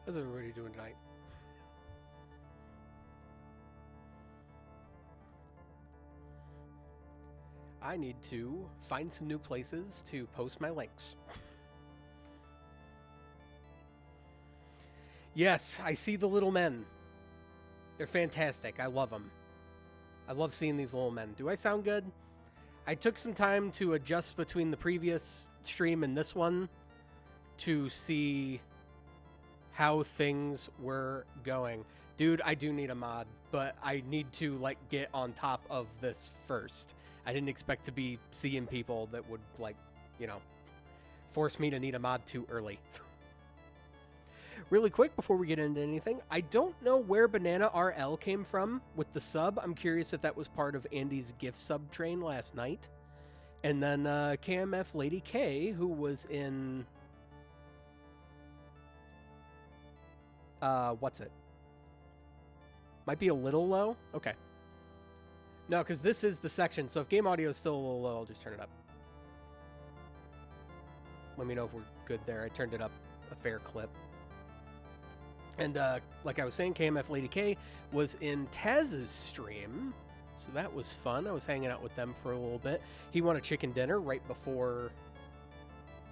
How's everybody doing tonight? I need to find some new places to post my links. Yes, I see the little men. They're fantastic. I love them. I love seeing these little men. Do I sound good? I took some time to adjust between the previous stream and this one to see how things were going. Dude, I do need a mod, but I need to like get on top of this first. I didn't expect to be seeing people that would like, force me to need a mod too early. Really quick before we get into anything, I don't know where Banana RL came from with the sub. I'm curious if that was part of Andy's gift sub train last night. And then KMF Lady K, who was in what's it? Might be a little low. Okay. No, because this is the section, so if game audio is still a little low, I'll just turn it up. Let me know if we're good there. I turned it up a fair clip. And like I was saying, KMF Lady K was in Taz's stream, so that was fun. I was hanging out with them for a little bit. He won a chicken dinner right before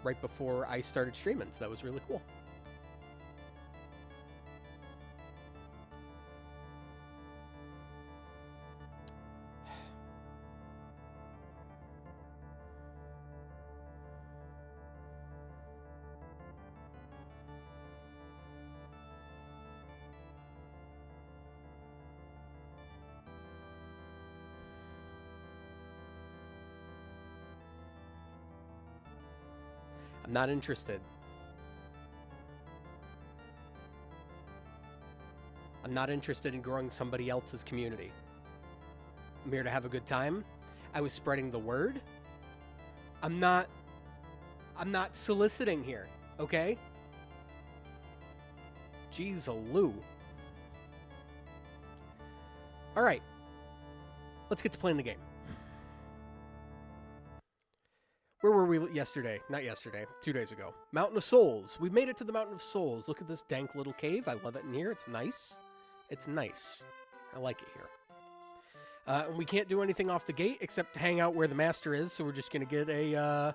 I started streaming, so that was really cool. I'm not interested. I'm not interested in growing somebody else's community. I'm here to have a good time. I was spreading the word. I'm not soliciting here, okay? Jeez, a Lou. All right. Let's get to playing the game. Where were we yesterday? Not yesterday, 2 days ago. Mountain of Souls. We made it to the Mountain of Souls. Look at this dank little cave. I love it in here. It's nice. It's nice. I like it here. And we can't do anything off the gate except hang out where the master is, so we're just going to get a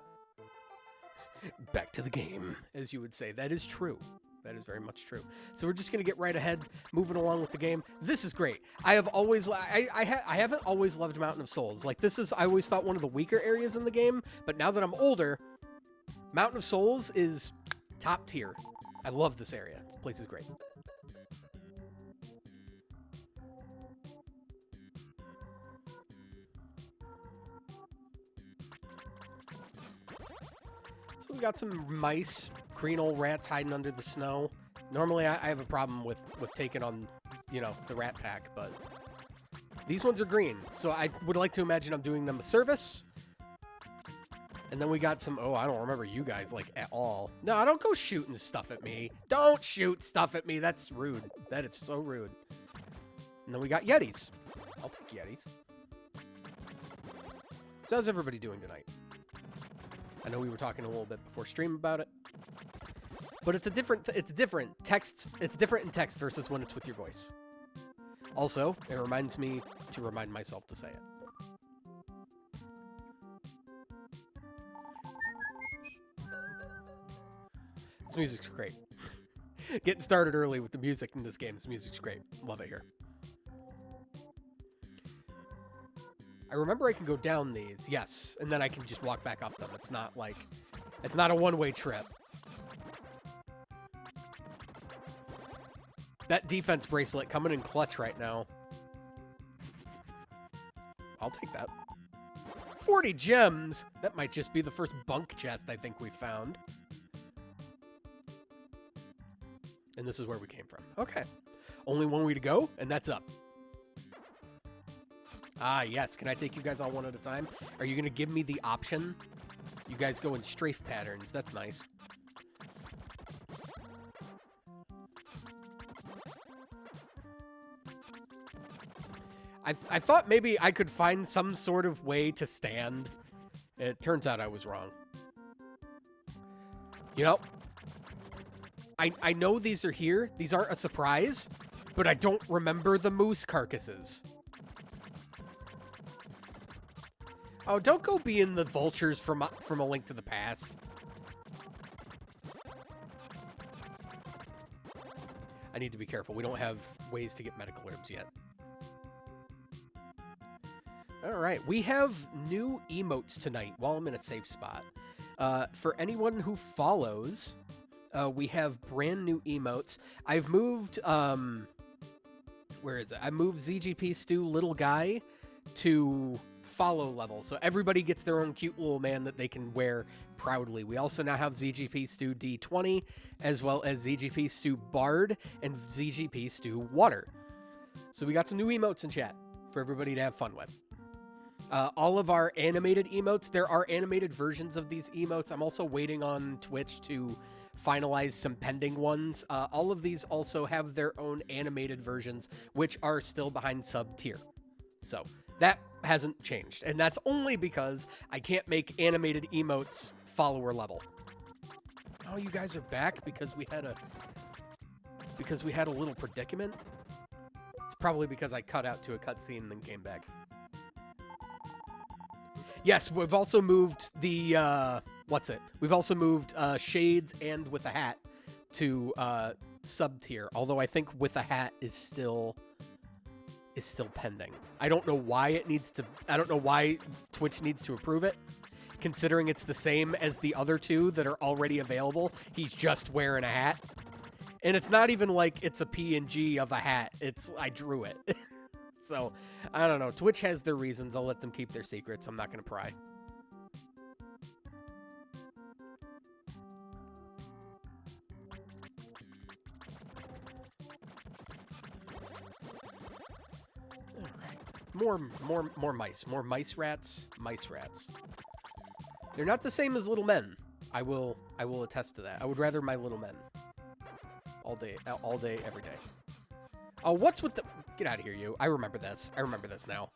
back to the game, as you would say. That is true. That is very much true. So we're just going to get right ahead, moving along with the game. This is great. I have always, I haven't always loved Mountain of Souls. Like, this is, I always thought, one of the weaker areas in the game. But now that I'm older, Mountain of Souls is top tier. I love this area. This place is great. So we got some mice, green old rats hiding under the snow. Normally, I have a problem with taking on, the rat pack, but these ones are green. So I would like to imagine I'm doing them a service. And then we got some, I don't remember you guys, like, at all. No, don't go shooting stuff at me. Don't shoot stuff at me. That's rude. That is so rude. And then we got Yetis. I'll take Yetis. So how's everybody doing tonight? I know we were talking a little bit before stream about it. But it's different text. It's different in text versus when it's with your voice. Also, it reminds me to remind myself to say it. This music's great. Getting started early with the music in this game. This music's great. Love it here. I remember I can go down these, yes, and then I can just walk back up them. It's not like, it's not a one-way trip. That defense bracelet coming in clutch right now. I'll take that. 40 gems! That might just be the first bunk chest I think we found. And this is where we came from. Okay. Only one way to go, and that's up. Ah, yes. Can I take you guys on one at a time? Are you going to give me the option? You guys go in strafe patterns. That's nice. I thought maybe I could find some sort of way to stand. It turns out I was wrong. I know these are here. These aren't a surprise, but I don't remember the moose carcasses. Oh, don't go being the vultures from A Link to the Past. I need to be careful. We don't have ways to get medical herbs yet. All right, we have new emotes tonight while I'm in a safe spot. For anyone who follows, we have brand new emotes. I've moved, where is it? I moved ZGP Stu Little Guy to follow level, so everybody gets their own cute little man that they can wear proudly. We also now have ZGP Stu D20, as well as ZGP Stu Bard and ZGP Stu Water. So we got some new emotes in chat for everybody to have fun with. All of our animated emotes, there are animated versions of these emotes. I'm also waiting on Twitch to finalize some pending ones. All of these also have their own animated versions, which are still behind sub tier. So that hasn't changed. And that's only because I can't make animated emotes follower level. Oh, you guys are back because we had a little predicament. It's probably because I cut out to a cutscene and then came back. Yes, we've also moved the, We've also moved Shades and With a Hat to sub tier, although I think With a Hat is still pending. I don't know why Twitch needs to approve it, considering it's the same as the other two that are already available. He's just wearing a hat. And it's not even like it's a PNG of a hat. I drew it. So, I don't know. Twitch has their reasons. I'll let them keep their secrets. I'm not going to pry. All right. More mice. More mice rats. Mice rats. They're not the same as little men. I will attest to that. I would rather my little men. All day, every day. Oh, what's with the... Get out of here, you. I remember this. I remember this now.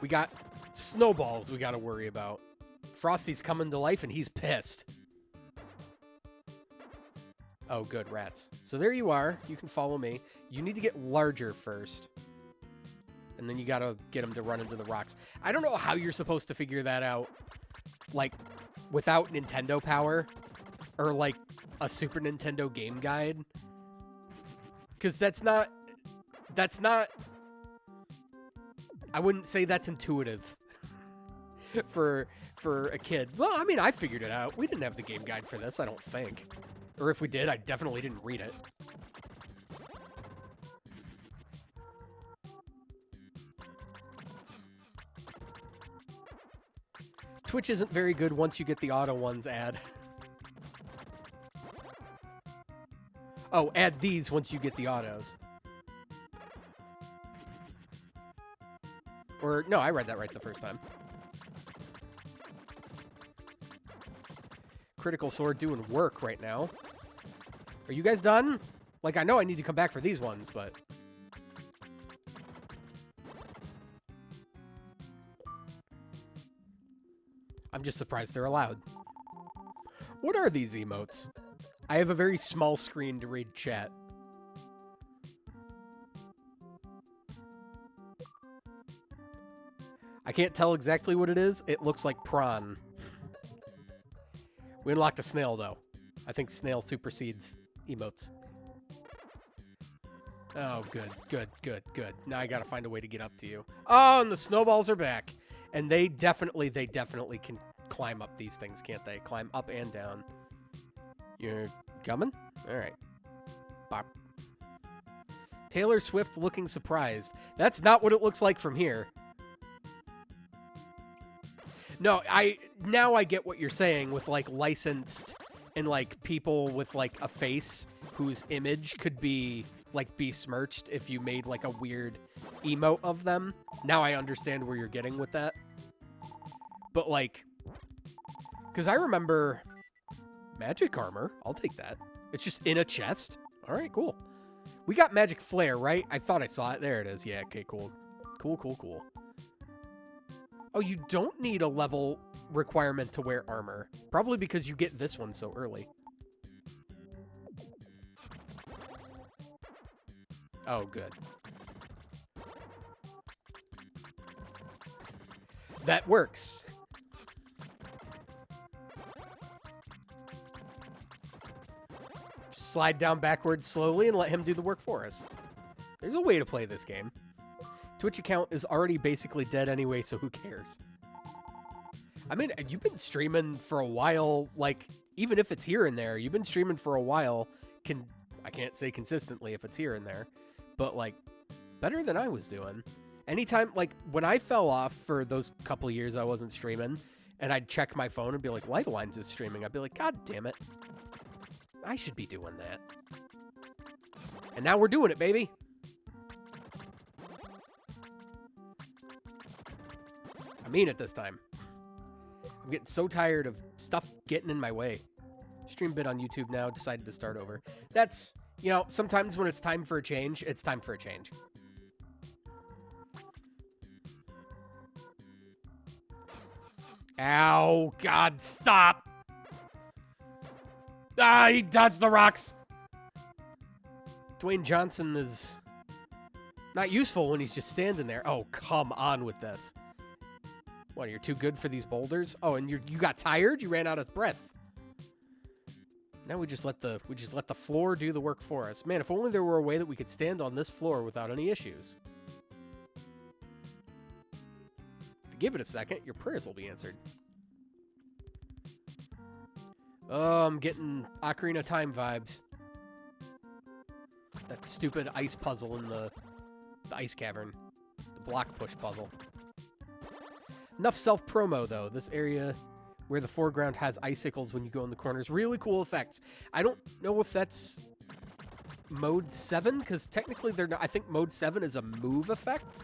We got snowballs we got to worry about. Frosty's coming to life, and he's pissed. Oh, good, rats. So there you are. You can follow me. You need to get larger first. And then you got to get them to run into the rocks. I don't know how you're supposed to figure that out. Like, without Nintendo power. Or, like, a Super Nintendo game guide. Because that's not... I wouldn't say that's intuitive. for a kid. Well, I mean, I figured it out. We didn't have the game guide for this, I don't think. Or if we did, I definitely didn't read it. Twitch isn't very good once you get the auto ones ad. Oh, add these once you get the autos. Or, no, I read that right the first time. Critical Sword doing work right now. Are you guys done? Like, I know I need to come back for these ones, but... I'm just surprised they're allowed. What are these emotes? I have a very small screen to read chat. I can't tell exactly what it is. It looks like prawn. We unlocked a snail, though. I think snail supersedes emotes. Oh, good. Now I gotta find a way to get up to you. Oh, and the snowballs are back. And they definitely can climb up these things, can't they? Climb up and down. You're coming? All right. Bop. Taylor Swift looking surprised. That's not what it looks like from here. No, now I get what you're saying with, like, licensed and, like, people with, like, a face whose image could be, like, besmirched if you made, like, a weird emote of them. Now I understand where you're getting with that. But, like, because I remember magic armor. I'll take that. It's just in a chest. All right, cool. We got magic flare, right? I thought I saw it. There it is. Yeah, okay, cool. Cool. Oh, you don't need a level requirement to wear armor. Probably because you get this one so early. Oh, good. That works. Just slide down backwards slowly and let him do the work for us. There's a way to play this game. Twitch account is already basically dead anyway, so who cares? I mean, you've been streaming for a while, like, even if it's here and there, you've been streaming for a while. I can't say consistently if it's here and there, but, like, better than I was doing. Anytime, like, when I fell off for those couple of years I wasn't streaming, and I'd check my phone and be like, Lightlines is streaming, I'd be like, God damn it. I should be doing that. And now we're doing it, baby. I mean it this time. I'm getting so tired of stuff getting in my way. Stream bit on YouTube now, decided to start over. That's, you know, sometimes when it's time for a change, it's time for a change. Ow, God, stop. Ah, he dodged the rocks. Dwayne Johnson is not useful when he's just standing there. Oh, come on with this. What, you're too good for these boulders? Oh, and you got tired? You ran out of breath. Now we just let the floor do the work for us. Man, if only there were a way that we could stand on this floor without any issues. If you give it a second, your prayers will be answered. Oh, I'm getting Ocarina of Time vibes. That stupid ice puzzle in the ice cavern. The block push puzzle. Enough self-promo, though. This area where the foreground has icicles when you go in the corners. Really cool effects. I don't know if that's Mode 7, because technically they're not. I think Mode 7 is a move effect.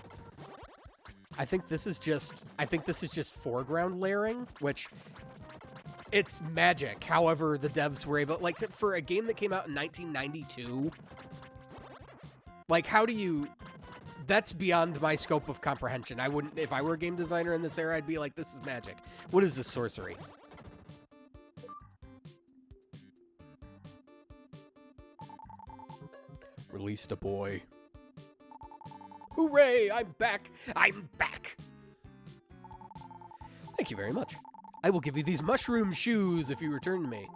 I think this is just foreground layering, which it's magic. However, the devs were able, like, for a game that came out in 1992, like, how do you... That's beyond my scope of comprehension. I wouldn't, if I were a game designer in this era, I'd be like, this is magic. What is this sorcery? Released a boy. Hooray! I'm back! I'm back! Thank you very much. I will give you these mushroom shoes if you return to me.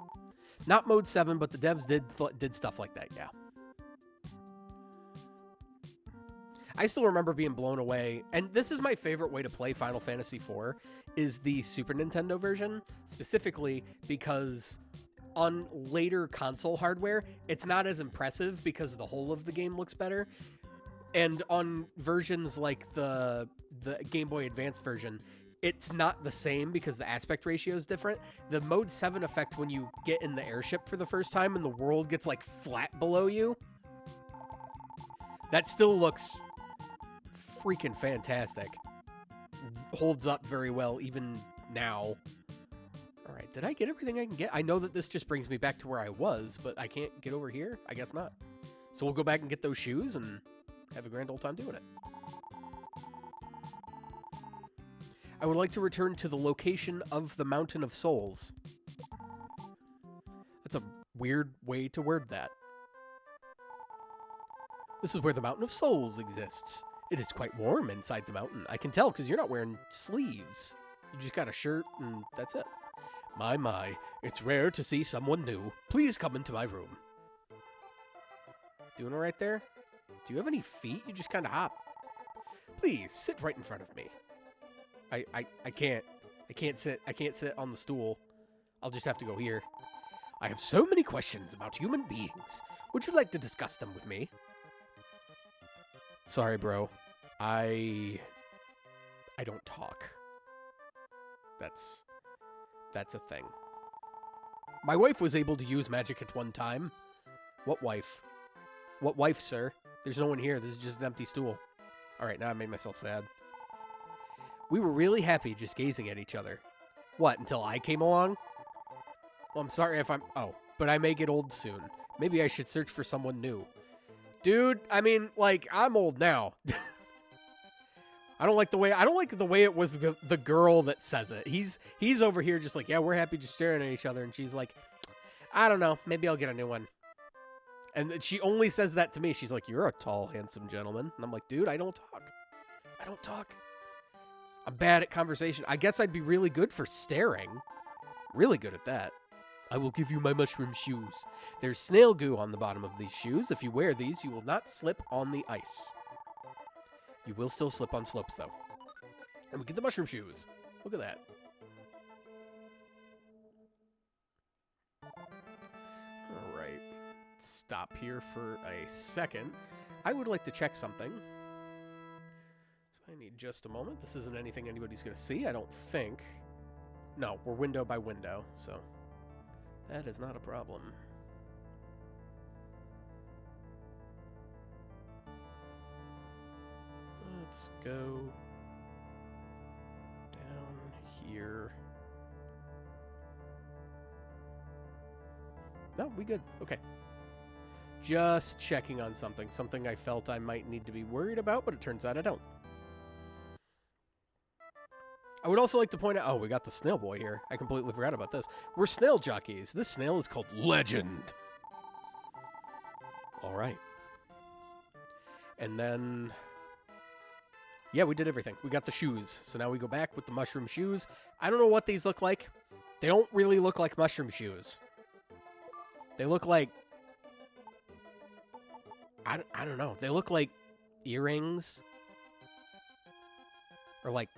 Not Mode 7, but the devs did stuff like that, yeah. I still remember being blown away, and this is my favorite way to play Final Fantasy IV, is the Super Nintendo version, specifically because on later console hardware, it's not as impressive because the whole of the game looks better, and on versions like the Game Boy Advance version, it's not the same because the aspect ratio is different. The Mode 7 effect when you get in the airship for the first time and the world gets, like, flat below you, that still looks freaking fantastic. Holds up very well even now. All right, did I get everything I can get? I know that this just brings me back to where I was, but I can't get over here? I guess not. So we'll go back and get those shoes and have a grand old time doing it. I would like to return to the location of the Mountain of Souls. That's a weird way to word that. This is where the Mountain of Souls exists. It is quite warm inside the mountain. I can tell because you're not wearing sleeves. You just got a shirt and that's it. My, it's rare to see someone new. Please come into my room. Doing it right there? Do you have any feet? You just kind of hop. Please, sit right in front of me. I can't sit on the stool. I'll just have to go here. I have so many questions about human beings. Would you like to discuss them with me? Sorry, bro. I don't talk. That's a thing. My wife was able to use magic at one time. What wife? What wife, sir? There's no one here. This is just an empty stool. All right, now I made myself sad. We were really happy just gazing at each other. What, until I came along? Well, I'm sorry if I'm... Oh, but I may get old soon. Maybe I should search for someone new. Dude, I mean, like, I'm old now. I don't like the way it was the girl that says it. He's over here just like, yeah, we're happy just staring at each other, and she's like, I don't know, maybe I'll get a new one. And she only says that to me. She's like, you're a tall, handsome gentleman. And I'm like, dude, I don't talk. I don't talk. I'm bad at conversation. I guess I'd be really good for staring. Really good at that. I will give you my mushroom shoes. There's snail goo on the bottom of these shoes. If you wear these, you will not slip on the ice. You will still slip on slopes, though. And we get the mushroom shoes. Look at that. All right. Stop here for a second. I would like to check something. So I need just a moment. This isn't anything anybody's going to see, I don't think. No, we're window by window, so that is not a problem. Let's go down here. No, we good. Okay. Just checking on something. Something I felt I might need to be worried about, but it turns out I don't. I would also like to point out... Oh, we got the snail boy here. I completely forgot about this. We're snail jockeys. This snail is called Legend. All right. And then... Yeah, we did everything. We got the shoes. So now we go back with the mushroom shoes. I don't know what these look like. They don't really look like mushroom shoes. They look like... I don't know. They look like earrings. Or like...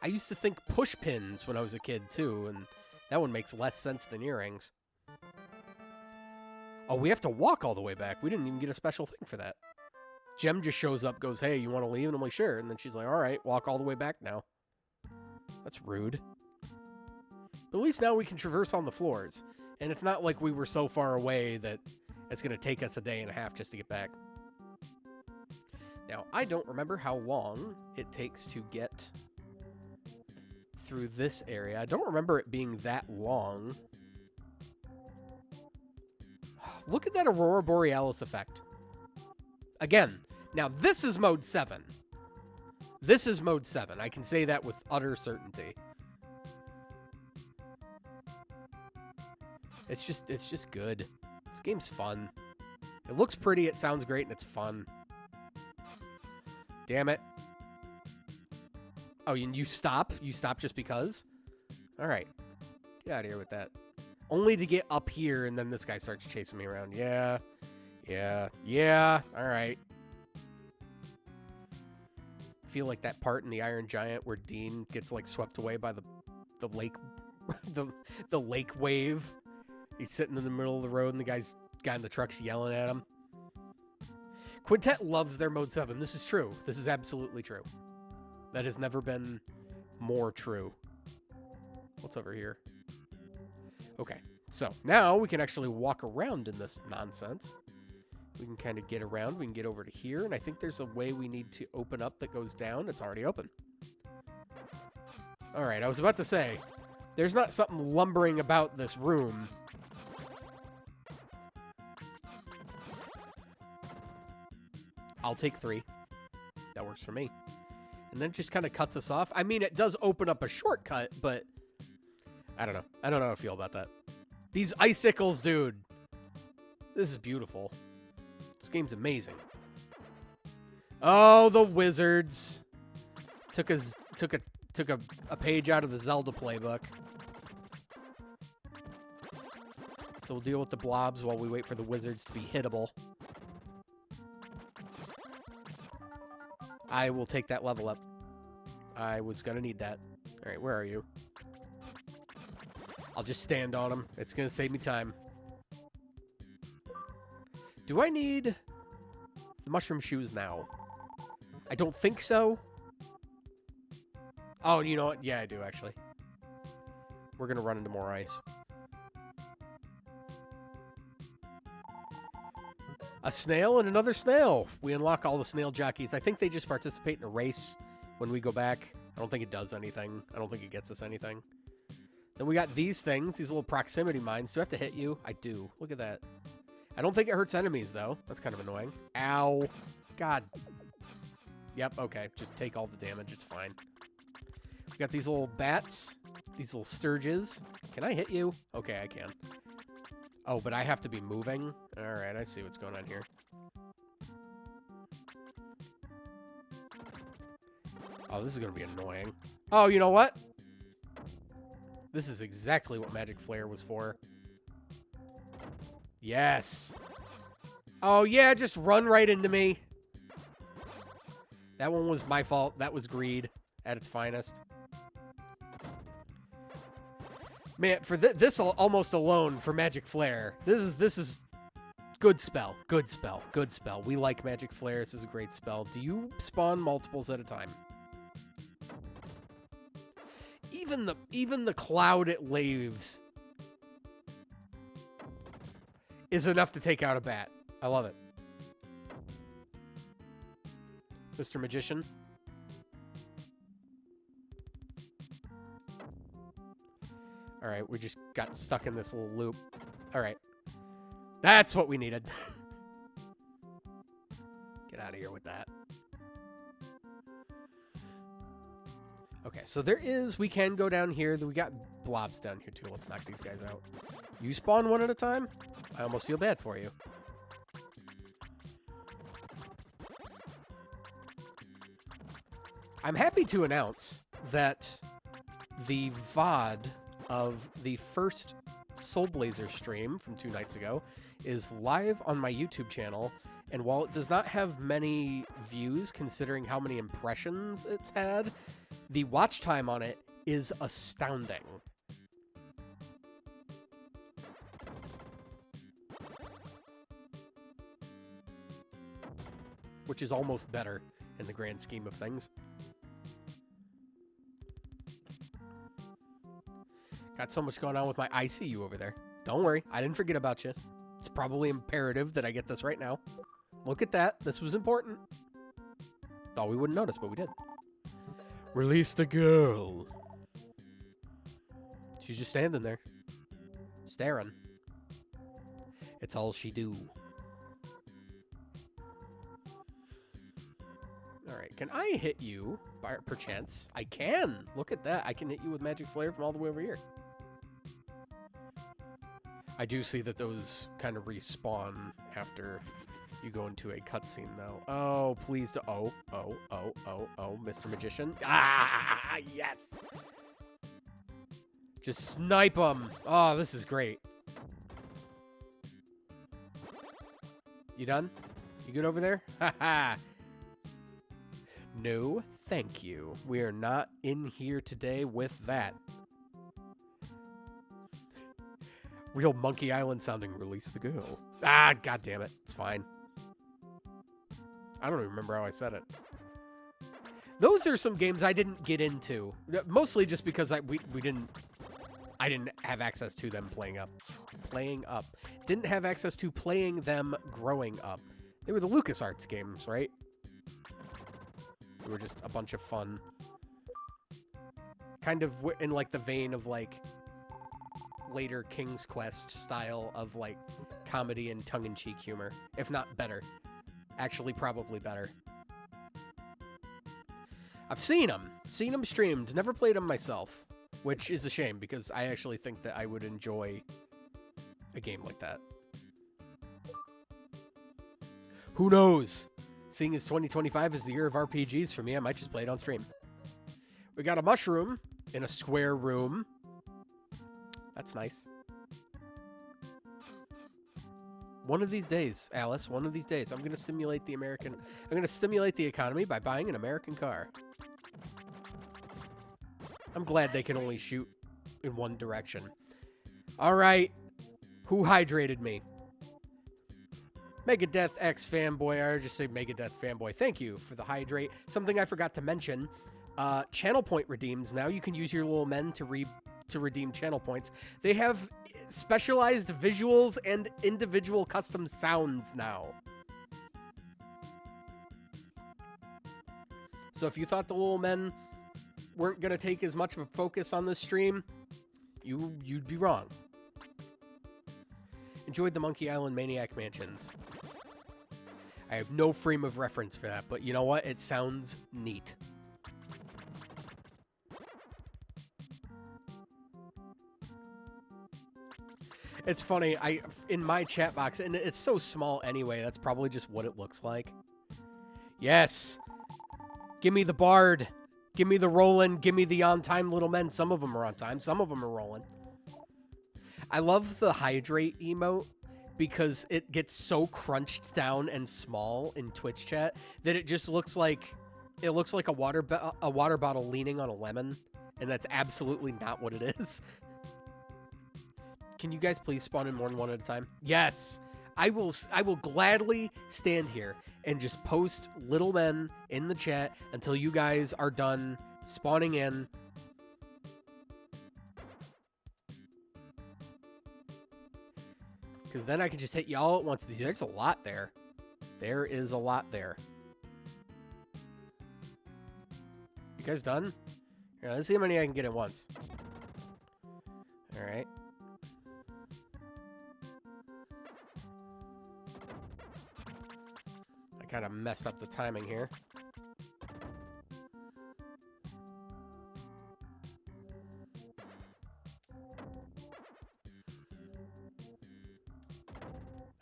I used to think push pins when I was a kid, too, and that one makes less sense than earrings. Oh, we have to walk all the way back. We didn't even get a special thing for that. Jem just shows up, goes, hey, you want to leave? And I'm like, sure. And then she's like, all right, walk all the way back now. That's rude. But at least now we can traverse on the floors. And it's not like we were so far away that it's going to take us a day and a half just to get back. Now, I don't remember how long it takes to get through this area. I don't remember it being that long. Look at that Aurora Borealis effect. Again, now this is mode 7. This is mode 7. I can say that with utter certainty. It's just good. This game's fun. It looks pretty, it sounds great, and it's fun. Damn it. Oh, and you stop? You stop just because? All right. Get out of here with that. Only to get up here, and then this guy starts chasing me around. Yeah. All right. Feel like that part in The Iron Giant where Dean gets, like, swept away by the lake, the lake wave. He's sitting in the middle of the road, and the guy in the truck's yelling at him. Quintet loves their Mode 7. This is true. This is absolutely true. That has never been more true. What's over here? Okay, so now we can actually walk around in this nonsense. We can kind of get around. We can get over to here, and I think there's a way we need to open up that goes down. It's already open. All right, I was about to say, there's not something lumbering about this room. I'll take 3. That works for me. And then it just kind of cuts us off. I mean, it does open up a shortcut, but I don't know. I don't know how I feel about that. These icicles, dude. This is beautiful. This game's amazing. Oh, the wizards. Took a page out of the Zelda playbook. So we'll deal with the blobs while we wait for the wizards to be hittable. I will take that level up. I was going to need that. All right, where are you? I'll just stand on him. It's going to save me time. Do I need the mushroom shoes now? I don't think so. Oh, you know what? Yeah, I do, actually. We're going to run into more ice. A snail and another snail. We unlock all the snail jockeys. I think they just participate in a race when we go back. I don't think it does anything. I don't think it gets us anything. Then we got these things, these little proximity mines. Do I have to hit you? I do. Look at that. I don't think it hurts enemies, though. That's kind of annoying. Ow. God. Yep, okay. Just take all the damage. It's fine. We got these little bats. These little sturges. Can I hit you? Okay, I can. Oh, but I have to be moving? Alright, I see what's going on here. Oh, this is going to be annoying. Oh, you know what? This is exactly what Magic Flare was for. Yes. Oh, yeah, just run right into me. That one was my fault. That was greed at its finest. Man, for this almost alone for Magic Flare, this is good spell. Good spell. Good spell. We like Magic Flare. This is a great spell. Do you spawn multiples at a time? Even the cloud it laves is enough to take out a bat. I love it. Mr. Magician. All right, we just got stuck in this little loop. All right. That's what we needed. Get out of here with that. Okay, so we can go down here. We got blobs down here too. Let's knock these guys out. You spawn one at a time? I almost feel bad for you. I'm happy to announce that the VOD of the first Soul Blazer stream from 2 nights ago is live on my YouTube channel, and while it does not have many views considering how many impressions it's had, the watch time on it is astounding. Which is almost better in the grand scheme of things. Got so much going on with my ICU over there. Don't worry, I didn't forget about you. It's probably imperative that I get this right now. Look at that. This was important. Thought we wouldn't notice, but we did. Release the girl. She's just standing there. Staring. It's all she do. Alright, can I hit you, by perchance? I can! Look at that. I can hit you with Magic Flare from all the way over here. I do see that those kind of respawn after you go into a cutscene, though. Oh, please do. Oh, Mr. Magician. Ah, yes! Just snipe them. Oh, this is great. You done? You good over there? Haha. No, thank you. We are not in here today with that. Real Monkey Island sounding. Release the girl. Ah, god damn it. It's fine. I don't even remember how I said it. Those are some games I didn't get into. Mostly just because I didn't have access to them playing up. Didn't have access to playing them growing up. They were the LucasArts games, right? They were just a bunch of fun. Kind of in like the vein of like later King's Quest style of like comedy and tongue-in-cheek humor. If not better. Actually, probably better. I've seen them streamed. Never played them myself. Which is a shame because I actually think that I would enjoy a game like that. Who knows? Seeing as 2025 is the year of RPGs for me, I might just play it on stream. We got a mushroom in a square room. That's nice. One of these days, Alice, one of these days, I'm going to stimulate the economy by buying an American car. I'm glad they can only shoot in one direction. All right. Who hydrated me? Megadeth X fanboy. I just say Megadeth fanboy. Thank you for the hydrate. Something I forgot to mention. Channel point redeems. Now you can use your little men to redeem channel points. They have specialized visuals and individual custom sounds now. So if you thought the little men weren't going to take as much of a focus on this stream, you'd be wrong. Enjoyed the Monkey Island Maniac Mansions. I have no frame of reference for that, but you know what? It sounds neat. It's funny, in my chat box, and it's so small anyway, that's probably just what it looks like. Yes! Give me the Bard! Give me the Roland, give me the on-time little men. Some of them are on time, some of them are rolling. I love the Hydrate emote because it gets so crunched down and small in Twitch chat that it just looks like a water bottle leaning on a lemon, and that's absolutely not what it is. Can you guys please spawn in more than one at a time? Yes! I will gladly stand here and just post little men in the chat until you guys are done spawning in. Because then I can just hit y'all at once. There's a lot there. There is a lot there. You guys done? Here, let's see how many I can get at once. Alright. I kind of messed up the timing here.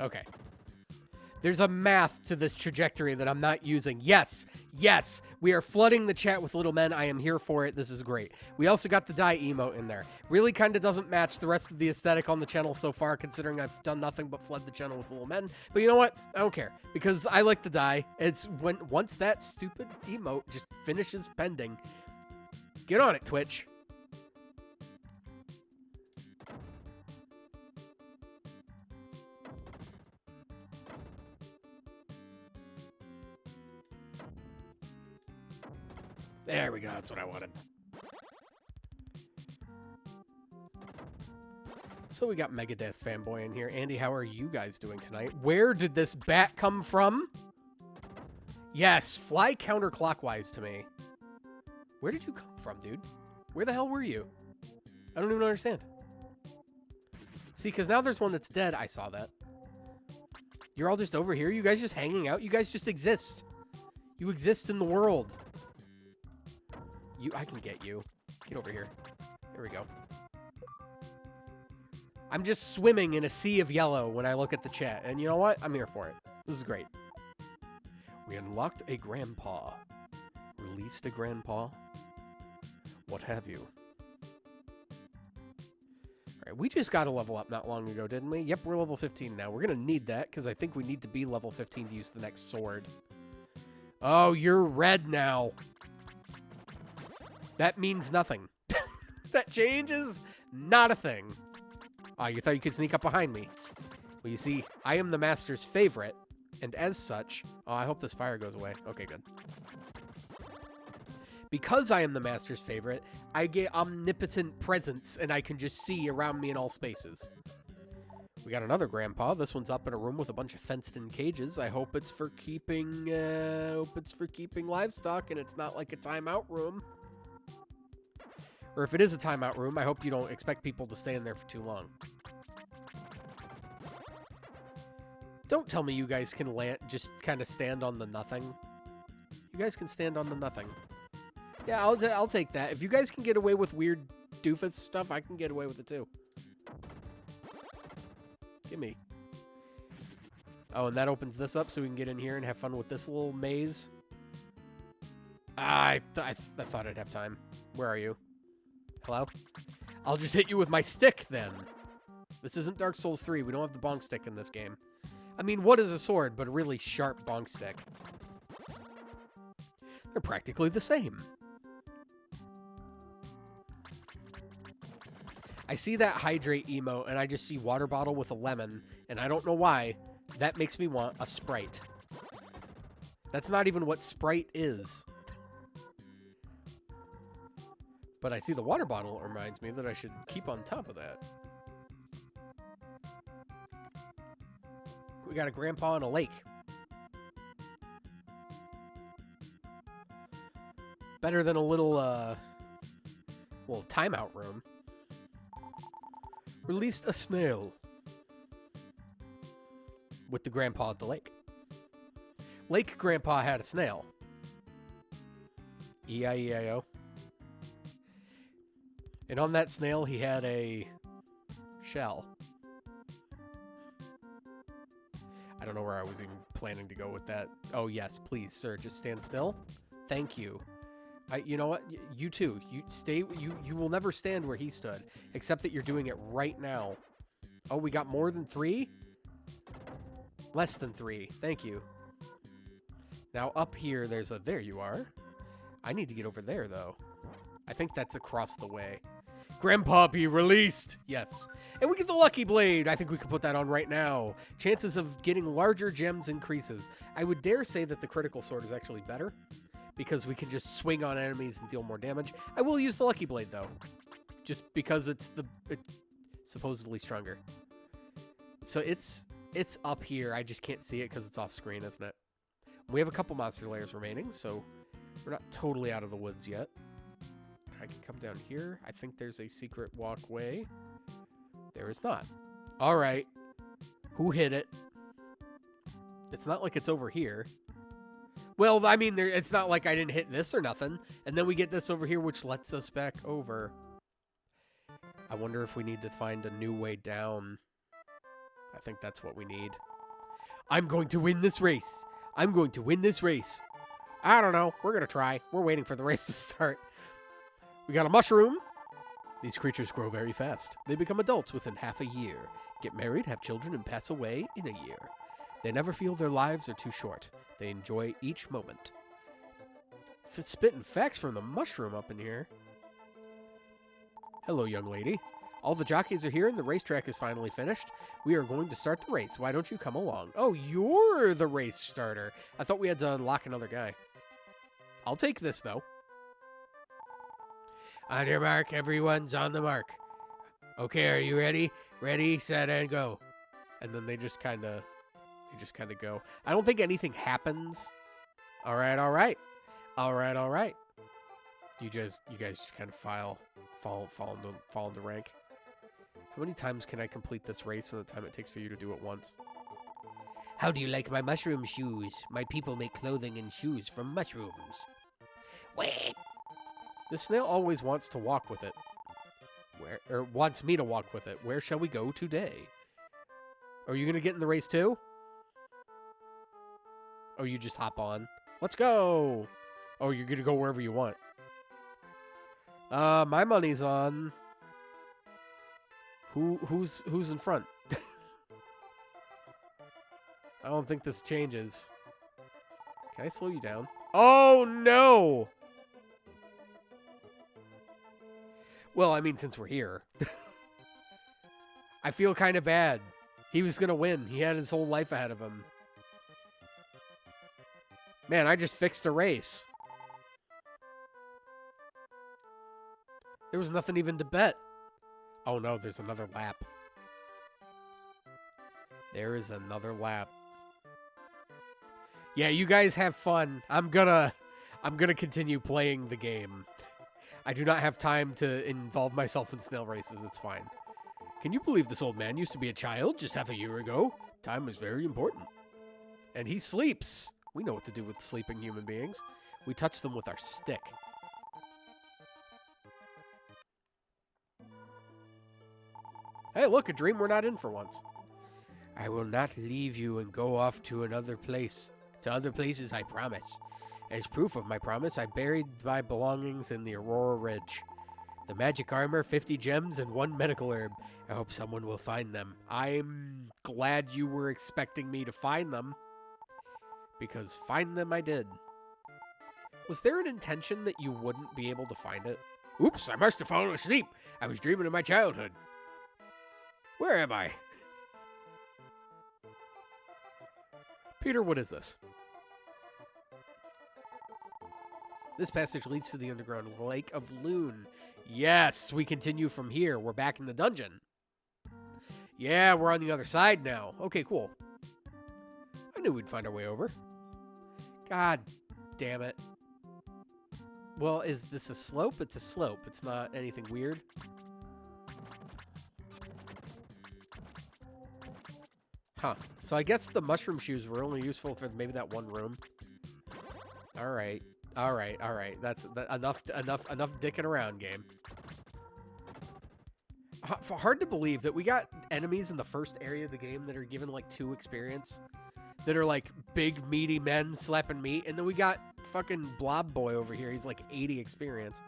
Okay. There's a math to this trajectory that I'm not using. Yes, yes, we are flooding the chat with little men. I am here for it. This is great. We also got the die emote in there. Really kind of doesn't match the rest of the aesthetic on the channel so far, considering I've done nothing but flood the channel with little men. But you know what? I don't care, because I like the die. It's once that stupid emote just finishes pending, get on it, Twitch. There we go. That's what I wanted. So we got Megadeth fanboy in here. Andy, how are you guys doing tonight? Where did this bat come from? Yes, fly counterclockwise to me. Where did you come from, dude? Where the hell were you? I don't even understand. See, because now there's one that's dead. I saw that. You're all just over here? You guys just hanging out? You guys just exist. You exist in the world. I can get you. Get over here. Here we go. I'm just swimming in a sea of yellow when I look at the chat. And you know what? I'm here for it. This is great. We unlocked a grandpa. Released a grandpa. What have you? Alright, we just got a level up not long ago, didn't we? Yep, we're level 15 now. We're going to need that because I think we need to be level 15 to use the next sword. Oh, you're red now. That means nothing. That changes not a thing. Oh, you thought you could sneak up behind me. Well, you see, I am the master's favorite, and as such... Oh, I hope this fire goes away. Okay, good. Because I am the master's favorite, I get omnipotent presence, and I can just see around me in all spaces. We got another grandpa. This one's up in a room with a bunch of fenced-in cages. I hope it's for keeping... livestock, and it's not like a timeout room. Or if it is a timeout room, I hope you don't expect people to stay in there for too long. Don't tell me you guys can just kind of stand on the nothing. You guys can stand on the nothing. Yeah, I'll take that. If you guys can get away with weird doofus stuff, I can get away with it too. Gimme. Oh, and that opens this up so we can get in here and have fun with this little maze. I thought I'd have time. Where are you? Hello? I'll just hit you with my stick, then. This isn't Dark Souls 3. We don't have the bonk stick in this game. I mean, what is a sword but a really sharp bonk stick? They're practically the same. I see that hydrate emote, and I just see water bottle with a lemon, and I don't know why. That makes me want a Sprite. That's not even what Sprite is. But I see the water bottle. It reminds me that I should keep on top of that. We got a grandpa in a lake. Better than a little timeout room. Released a snail. With the grandpa at the lake. Lake Grandpa had a snail. E-I-E-I-O. And on that snail, he had a shell. I don't know where I was even planning to go with that. Oh, yes, please, sir, just stand still. Thank you. You know what? You too. You stay. You will never stand where he stood, except that you're doing it right now. Oh, we got more than 3? Less than 3. Thank you. Now up here, there's a... There you are. I need to get over there, though. I think that's across the way. Grandpa be released! Yes. And we get the Lucky Blade! I think we can put that on right now. Chances of getting larger gems increases. I would dare say that the critical sword is actually better, because we can just swing on enemies and deal more damage. I will use the Lucky Blade, though. Just because it's supposedly stronger. So it's up here. I just can't see it because it's off screen, isn't it? We have a couple monster layers remaining, so we're not totally out of the woods yet. I can come down here. I think there's a secret walkway. There is not. All right. Who hit it? It's not like it's over here. Well, I mean, it's not like I didn't hit this or nothing. And then we get this over here, which lets us back over. I wonder if we need to find a new way down. I think that's what we need. I'm going to win this race. I'm going to win this race. I don't know. We're going to try. We're waiting for the race to start. We got a mushroom. These creatures grow very fast. They become adults within half a year, get married, have children, and pass away in a year. They never feel their lives are too short. They enjoy each moment. Spitting facts from the mushroom up in here. Hello, young lady. All the jockeys are here and the racetrack is finally finished. We are going to start the race. Why don't you come along? Oh, you're the race starter. I thought we had to unlock another guy. I'll take this, though. On your mark, everyone's on the mark. Okay, are you ready? Ready, set, and go. And then they just kind of go. I don't think anything happens. All right, all right. All right, all right. You guys just kind of fall into rank. How many times can I complete this race in the time it takes for you to do it once? How do you like my mushroom shoes? My people make clothing and shoes from mushrooms. Wait! The snail always wants to walk with it. Wants me to walk with it. Where shall we go today? Are you going to get in the race too? Or you just hop on? Let's go! Oh, you're going to go wherever you want. My money's on... Who's in front? I don't think this changes. Can I slow you down? Oh, no! Well, I mean, since we're here. I feel kind of bad. He was going to win. He had his whole life ahead of him. Man, I just fixed a race. There was nothing even to bet. Oh no, there's another lap. There is another lap. Yeah, you guys have fun. I'm gonna continue playing the game. I do not have time to involve myself in snail races. It's fine. Can you believe this old man used to be a child just half a year ago? Time was very important. And he sleeps. We know what to do with sleeping human beings. We touch them with our stick. Hey, look, a dream we're not in for once. I will not leave you and go off to another place. To other places, I promise. As proof of my promise, I buried my belongings in the Aurora Ridge. The magic armor, 50 gems, and 1 medical herb. I hope someone will find them. I'm glad you were expecting me to find them. Because find them I did. Was there an intention that you wouldn't be able to find it? Oops, I must have fallen asleep. I was dreaming of my childhood. Where am I? Peter, what is this? This passage leads to the underground Lake of Loon. Yes, we continue from here. We're back in the dungeon. Yeah, we're on the other side now. Okay, cool. I knew we'd find our way over. God damn it. Well, is this a slope? It's a slope. It's not anything weird. Huh. So I guess the mushroom shoes were only useful for maybe that one room. All right. All right. All right. That's enough dicking around, game. Hard to believe that we got enemies in the first area of the game that are given like 2 experience. That are like big meaty men slapping meat, and then we got fucking Blob Boy over here. He's like 80 experience.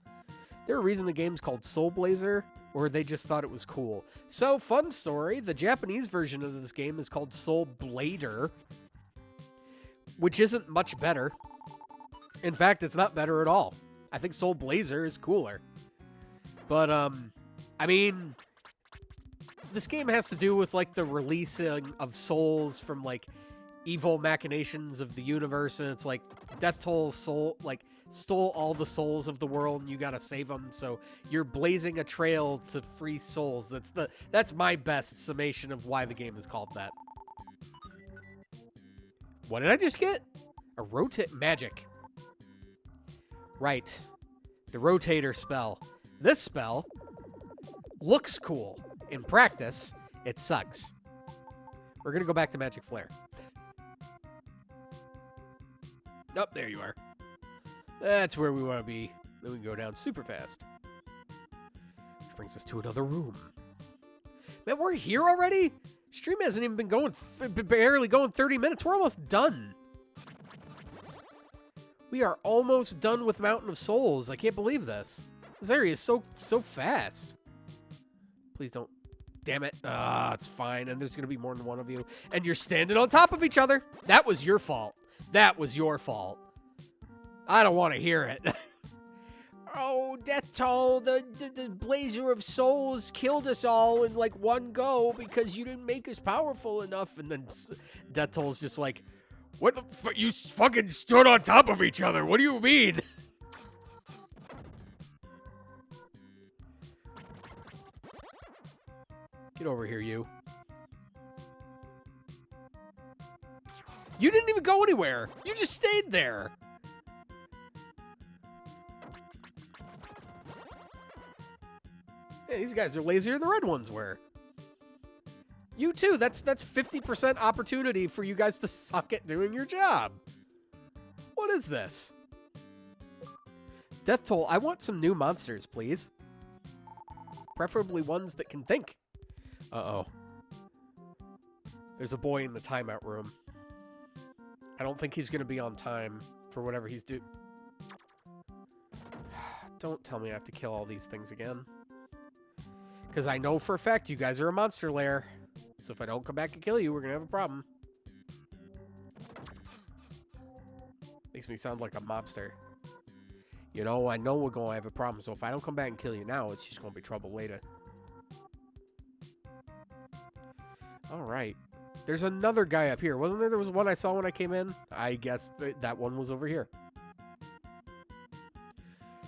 There's a reason the game's called Soul Blazer, or they just thought it was cool. So, fun story, the Japanese version of this game is called Soul Blader, which isn't much better. In fact, it's not better at all. I think Soul Blazer is cooler. But, I mean, this game has to do with, like, the releasing of souls from, like, evil machinations of the universe, and it's like Death Toll soul, like, stole all the souls of the world, and you gotta save them, so you're blazing a trail to free souls. That's my best summation of why the game is called that. What did I just get? A rotate magic. Right. The rotator spell. This spell looks cool. In practice, it sucks. We're gonna go back to Magic Flare. Oh, there you are. That's where we want to be. Then we can go down super fast. Which brings us to another room. Man, we're here already? Stream hasn't even been going, barely going 30 minutes. We're almost done. We are almost done with Mountain of Souls. I can't believe this. This area is so fast. Please don't. Damn it. It's fine. And there's going to be more than one of you. And you're standing on top of each other. That was your fault. That was your fault. I don't want to hear it. Oh, Death Toll, the Blazer of Souls killed us all in like one go because you didn't make us powerful enough. And then Death Toll's just like, what the fuck? You fucking stood on top of each other. What do you mean? Get over here, you. You didn't even go anywhere. You just stayed there. Yeah, these guys are lazier than the red ones were. You too. That's 50% opportunity for you guys to suck at doing your job. What is this? Death Toll, I want some new monsters, please. Preferably ones that can think. Uh-oh. There's a boy in the timeout room. I don't think he's going to be on time for whatever he's doing. Don't tell me I have to kill all these things again. Because I know for a fact you guys are a monster lair. So if I don't come back and kill you, we're going to have a problem. Makes me sound like a mobster. You know, I know we're going to have a problem. So if I don't come back and kill you now, it's just going to be trouble later. All right. There's another guy up here. Wasn't there? There was one I saw when I came in. I guess that one was over here.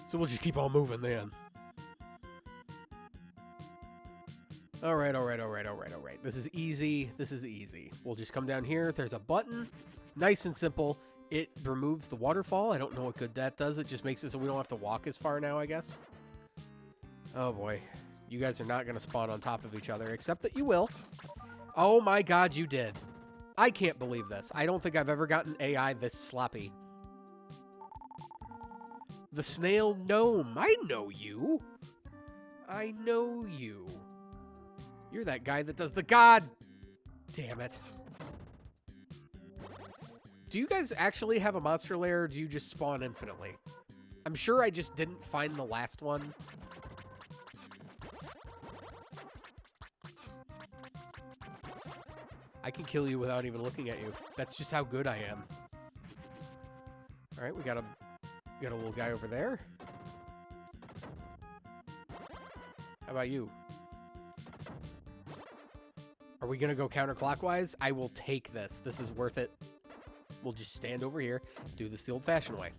So we'll just keep on moving then. All right. This is easy. This is easy. We'll just come down here. There's a button. Nice and simple. It removes the waterfall. I don't know what good that does. It just makes it so we don't have to walk as far now, I guess. Oh, boy. You guys are not going to spawn on top of each other, except that you will. Oh my god, you did. I can't believe this. I don't think I've ever gotten AI this sloppy. The snail gnome. I know you. I know you. You're that guy that does the god. Damn it. Do you guys actually have a monster lair, or do you just spawn infinitely? I'm sure I just didn't find the last one. I can kill you without even looking at you. That's just how good I am. All right, we got a little guy over there. How about you? Are we gonna go counterclockwise? I will take this. This is worth it. We'll just stand over here, do this the old-fashioned way.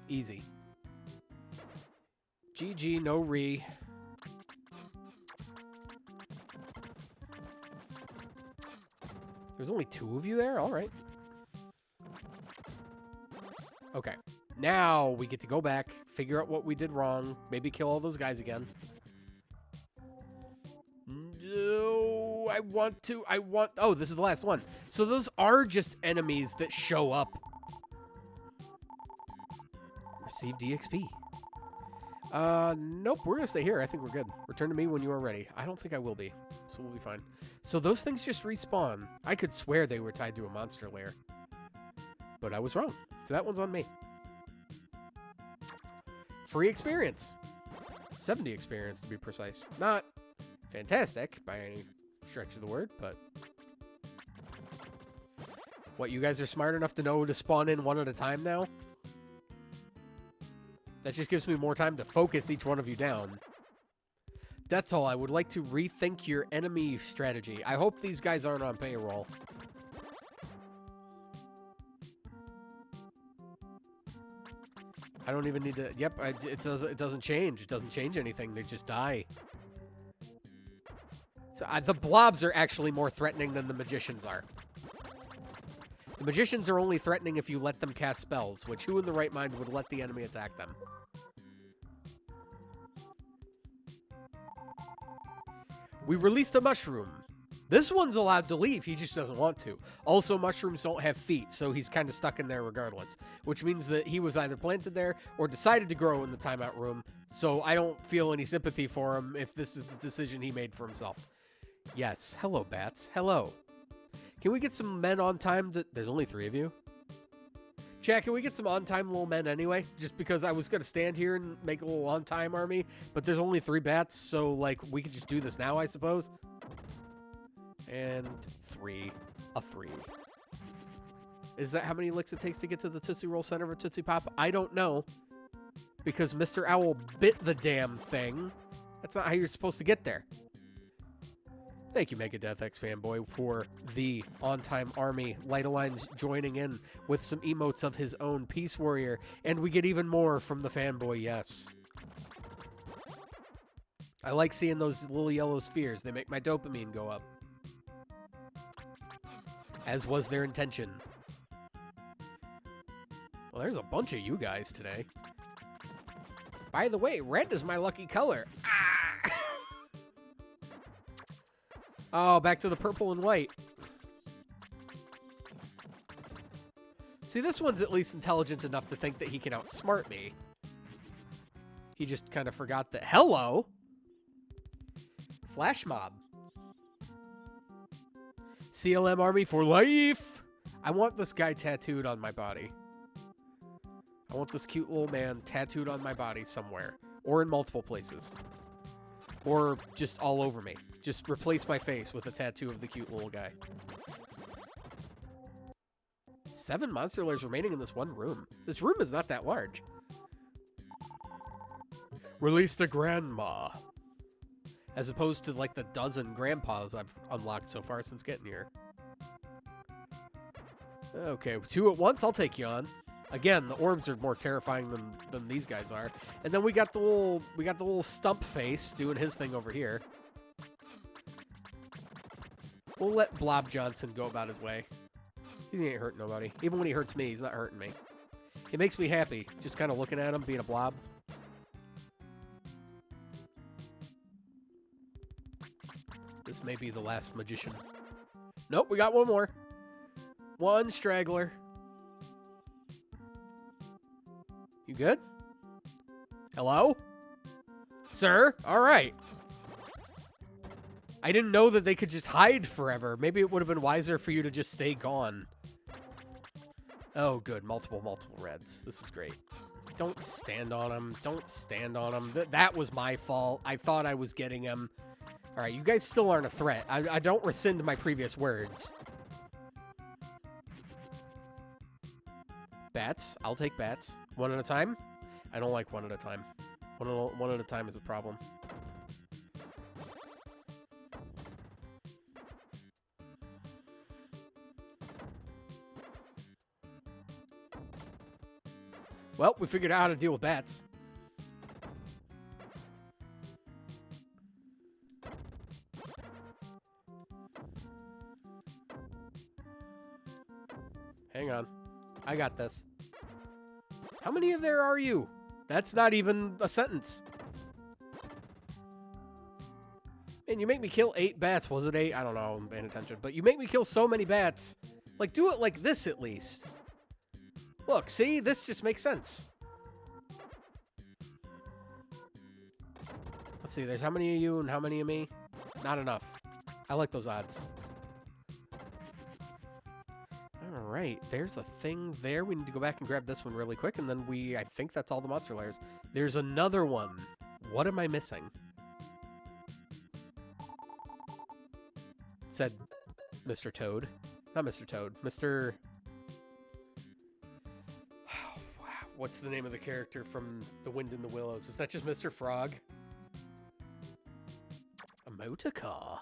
Easy. GG, no re. There's only 2 of you there? All right. Okay. Now we get to go back, figure out what we did wrong, maybe kill all those guys again. I want to. Oh, this is the last one. So those are just enemies that show up. Receive DXP. Nope, we're gonna stay here. I think we're good. Return to me when you are ready. I don't think I will be, so we'll be fine. So those things just respawn. I could swear they were tied to a monster lair, but I was wrong. So that one's on me. Free experience. 70 experience to be precise. Not fantastic by any stretch of the word, but... What, you guys are smart enough to know to spawn in one at a time now? That just gives me more time to focus each one of you down. That's all. I would like to rethink your enemy strategy. I hope these guys aren't on payroll. I don't even need to... Yep, it doesn't change. It doesn't change anything. They just die. So the blobs are actually more threatening than the magicians are. The magicians are only threatening if you let them cast spells, which who in the right mind would let the enemy attack them? We released a mushroom. This one's allowed to leave, he just doesn't want to. Also, mushrooms don't have feet, so he's kind of stuck in there regardless, which means that he was either planted there or decided to grow in the timeout room, so I don't feel any sympathy for him if this is the decision he made for himself. Yes, hello, bats. Hello. Can we get some men on time? There's only 3 of you. Chat, can we get some on-time little men anyway? Just because I was going to stand here and make a little on-time army, but there's only 3 bats, so, like, we could just do this now, I suppose. And 3. A 3. Is that how many licks it takes to get to the Tootsie Roll center of a Tootsie Pop? I don't know. Because Mr. Owl bit the damn thing. That's not how you're supposed to get there. Thank you, Megadeth X Fanboy, for the on-time army. Light Align's joining in with some emotes of his own. Peace Warrior. And we get even more from the fanboy, yes. I like seeing those little yellow spheres. They make my dopamine go up. As was their intention. Well, there's a bunch of you guys today. By the way, red is my lucky color. Ah! Oh, back to the purple and white. See, this one's at least intelligent enough to think that he can outsmart me. He just kind of forgot that. Hello! Flash mob. CLM army for life! I want this guy tattooed on my body. I want this cute little man tattooed on my body somewhere. Or in multiple places. Or just all over me. Just replace my face with a tattoo of the cute little guy. 7 monster lairs remaining in this one room. This room is not that large. Released a grandma. As opposed to like the dozen grandpas I've unlocked so far since getting here. Okay, 2 at once, I'll take you on. Again, the orbs are more terrifying than these guys are. And then we got the little stump face doing his thing over here. We'll let Blob Johnson go about his way. He ain't hurting nobody. Even when he hurts me, he's not hurting me. It makes me happy, just kind of looking at him, being a blob. This may be the last magician. Nope, we got one more. One straggler. You good? Hello? Sir? All right. I didn't know that they could just hide forever. Maybe it would have been wiser for you to just stay gone. Oh, good. Multiple reds. This is great. Don't stand on him. Don't stand on him. That was my fault. I thought I was getting him. All right, you guys still aren't a threat. I don't rescind my previous words. Bats. I'll take bats. One at a time? I don't like one at a time. One at a time is a problem. Well, we figured out how to deal with bats. Hang on. I got this. How many of there are you? That's not even a sentence. And you make me kill 8 bats. Was it 8? I don't know. I'm paying attention. But you make me kill so many bats. Like, do it like this at least. Look, see? This just makes sense. Let's see. There's how many of you and how many of me? Not enough. I like those odds. All right. There's a thing there. We need to go back and grab this one really quick. And then I think that's all the monster lairs. There's another one. What am I missing? Said Mr. Toad. Not Mr. Toad. Mr. What's the name of the character from The Wind in the Willows? Is that just Mr. Frog? A motor car?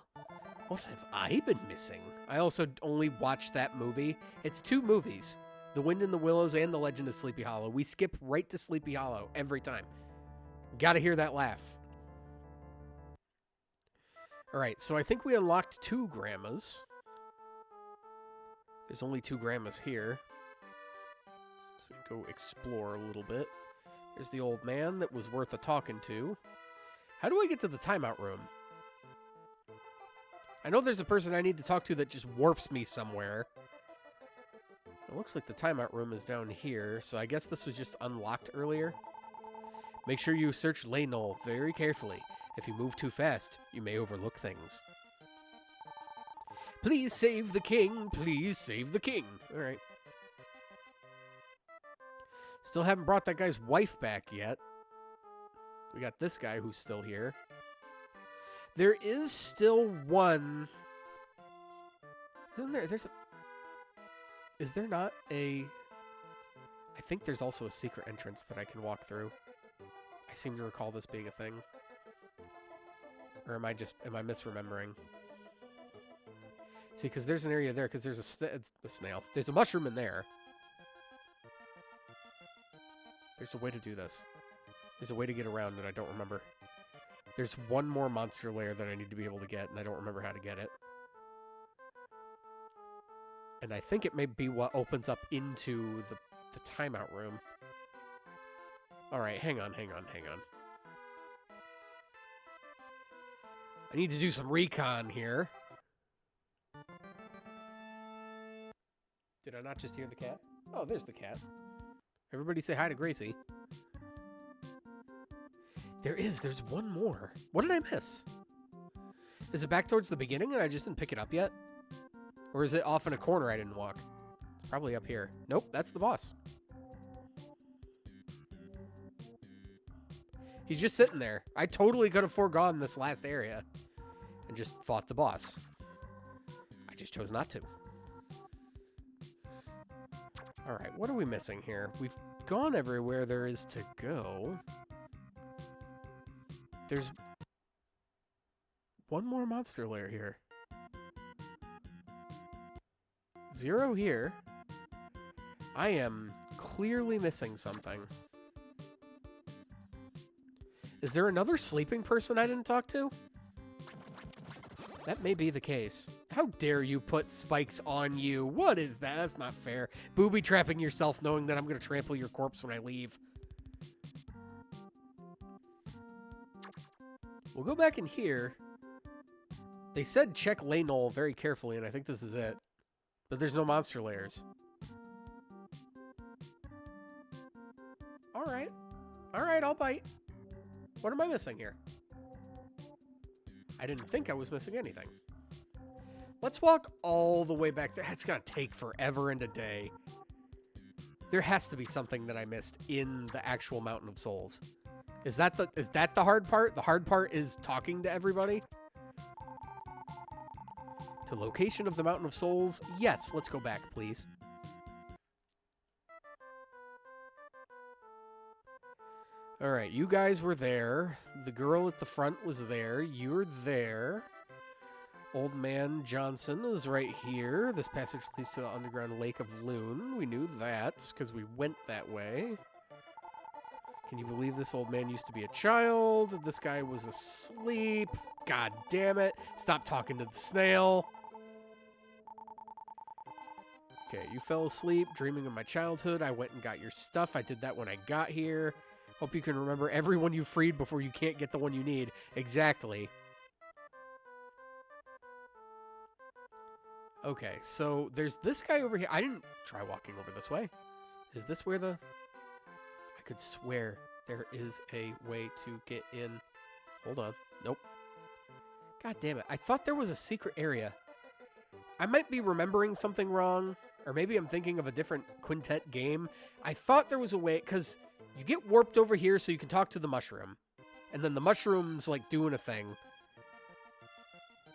What have I been missing? I also only watched that movie. It's 2 movies. The Wind in the Willows and The Legend of Sleepy Hollow. We skip right to Sleepy Hollow every time. Gotta hear that laugh. Alright, so I think we unlocked 2 grandmas. There's only 2 grandmas here. So we can go explore a little bit. There's the old man that was worth a talking to. How do I get to the timeout room? I know there's a person I need to talk to that just warps me somewhere. It looks like the timeout room is down here, so I guess this was just unlocked earlier. Make sure you search Laynol very carefully. If you move too fast, you may overlook things. Please save the king. Please save the king. All right. Still haven't brought that guy's wife back yet. We got this guy who's still here. There is still one. Isn't there? Is there not a... I think there's also a secret entrance that I can walk through. I seem to recall this being a thing. Or am I misremembering? See, because there's an area there, because there's a snail. There's a mushroom in there. There's a way to do this. There's a way to get around it, I don't remember. There's one more monster lair that I need to be able to get, and I don't remember how to get it. And I think it may be what opens up into the timeout room. Alright, hang on. I need to do some recon here. Did I not just hear the cat? Oh, there's the cat. Everybody say hi to Gracie. There's one more. What did I miss? Is it back towards the beginning and I just didn't pick it up yet? Or is it off in a corner I didn't walk? It's probably up here. Nope, that's the boss. He's just sitting there. I totally could have foregone this last area and just fought the boss. I just chose not to. Alright, what are we missing here? We've gone everywhere there is to go. There's one more monster lair here. 0 here. I am clearly missing something. Is there another sleeping person I didn't talk to? That may be the case. How dare you put spikes on you? What is that? That's not fair. Booby trapping yourself knowing that I'm going to trample your corpse when I leave. We'll go back in here. They said check Laynol very carefully, and I think this is it. But there's no monster lairs. Alright. Alright, I'll bite. What am I missing here? I didn't think I was missing anything. Let's walk all the way back there. It's gonna take forever and a day. There has to be something that I missed in the actual Mountain of Souls. Is that the hard part? The hard part is talking to everybody? To location of the Mountain of Souls? Yes, let's go back, please. Alright, you guys were there. The girl at the front was there. You were there. Old Man Johnson is right here. This passage leads to the underground Lake of Loon. We knew that, because we went that way. Can you believe this old man used to be a child? This guy was asleep. God damn it. Stop talking to the snail. Okay, you fell asleep, dreaming of my childhood. I went and got your stuff. I did that when I got here. Hope you can remember everyone you freed before you can't get the one you need. Exactly. Okay, so there's this guy over here. I didn't try walking over this way. Is this where the... I could swear there is a way to get in. Hold on. Nope. God damn it. I thought there was a secret area. I might be remembering something wrong, or maybe I'm thinking of a different Quintet game. I thought there was a way, because you get warped over here so you can talk to the mushroom. And then the mushroom's, like, doing a thing.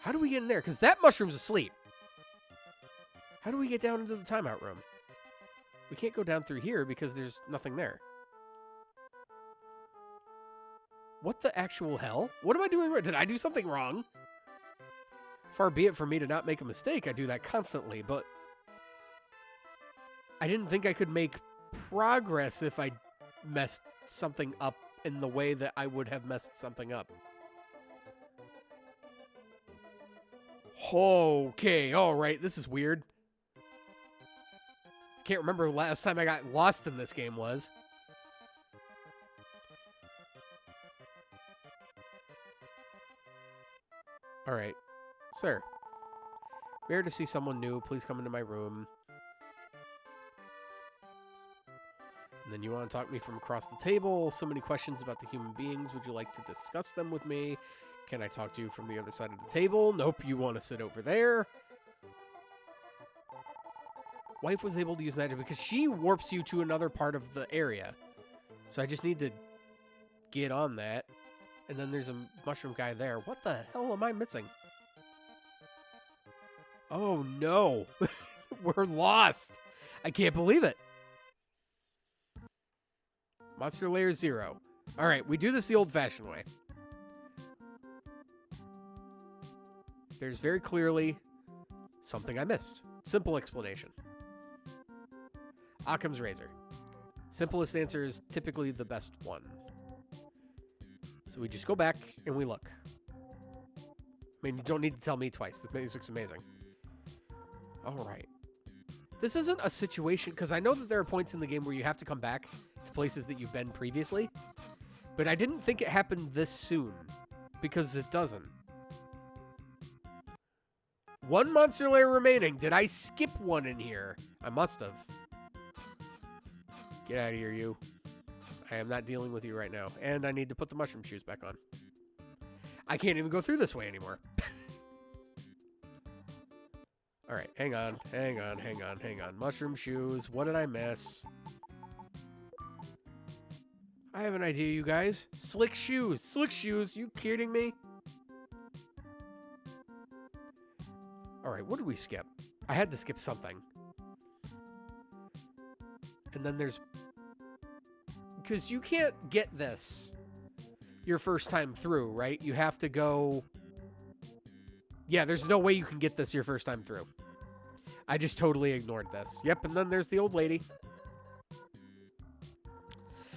How do we get in there? Because that mushroom's asleep. How do we get down into the timeout room? We can't go down through here because there's nothing there. What the actual hell? What am I doing wrong? Did I do something wrong? Far be it for me to not make a mistake. I do that constantly, but I didn't think I could make progress if I messed something up in the way that I would have messed something up. Okay, all right, this is weird. Can't remember the last time I got lost in this game was. All right, sir. We're here to see someone new. Please come into my room. And then you want to talk to me from across the table. So many questions about the human beings. Would you like to discuss them with me? Can I talk to you from the other side of the table? Nope, you want to sit over there. Wife was able to use magic because she warps you to another part of the area. So I just need to get on that. And then there's a mushroom guy there. What the hell am I missing? Oh no. We're lost. I can't believe it. Monster Lair 0. All right, we do this the old-fashioned way. There's very clearly something I missed. Simple explanation. Occam's razor. Simplest answer is typically the best one. So we just go back and we look. I mean, you don't need to tell me twice. The music's amazing. All right. This isn't a situation, because I know that there are points in the game where you have to come back to places that you've been previously, but I didn't think it happened this soon, because it doesn't. One monster lair remaining. Did I skip one in here? I must have. Get out of here, you. I am not dealing with you right now. And I need to put the mushroom shoes back on. I can't even go through this way anymore. All right, hang on. Mushroom shoes. What did I miss? I have an idea, you guys. Slick shoes. Slick shoes. You kidding me? All right, what did we skip? I had to skip something. And then there's... Because you can't get this your first time through, right? You have to go... Yeah, there's no way you can get this your first time through. I just totally ignored this. Yep, and then there's the old lady.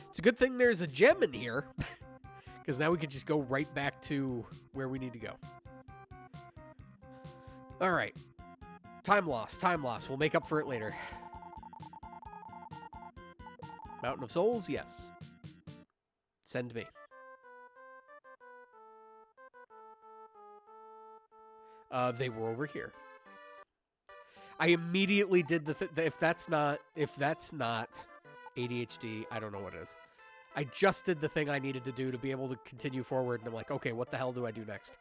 It's a good thing there's a gem in here. Because now we could just go right back to where we need to go. All right. Time loss. We'll make up for it later. Mountain of Souls? Yes. Send me. They were over here. I immediately did the if that's not ADHD, I don't know what it is. I just did the thing I needed to do to be able to continue forward, and I'm like, okay, what the hell do I do next?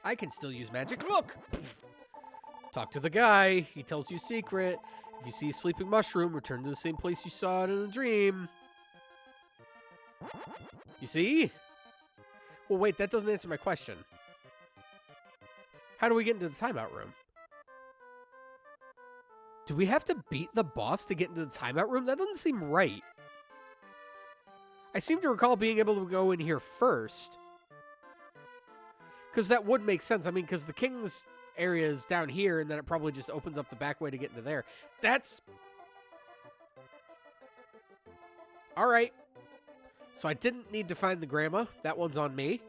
I can still use magic. Look! Talk to the guy. He tells you secret. If you see a sleeping mushroom, return to the same place you saw it in a dream. You see? Well, wait, that doesn't answer my question. How do we get into the timeout room? Do we have to beat the boss to get into the timeout room? That doesn't seem right. I seem to recall being able to go in here first. Because that would make sense. I mean, because the king's area is down here, and then it probably just opens up the back way to get into there. That's... All right. So I didn't need to find the grandma. That one's on me.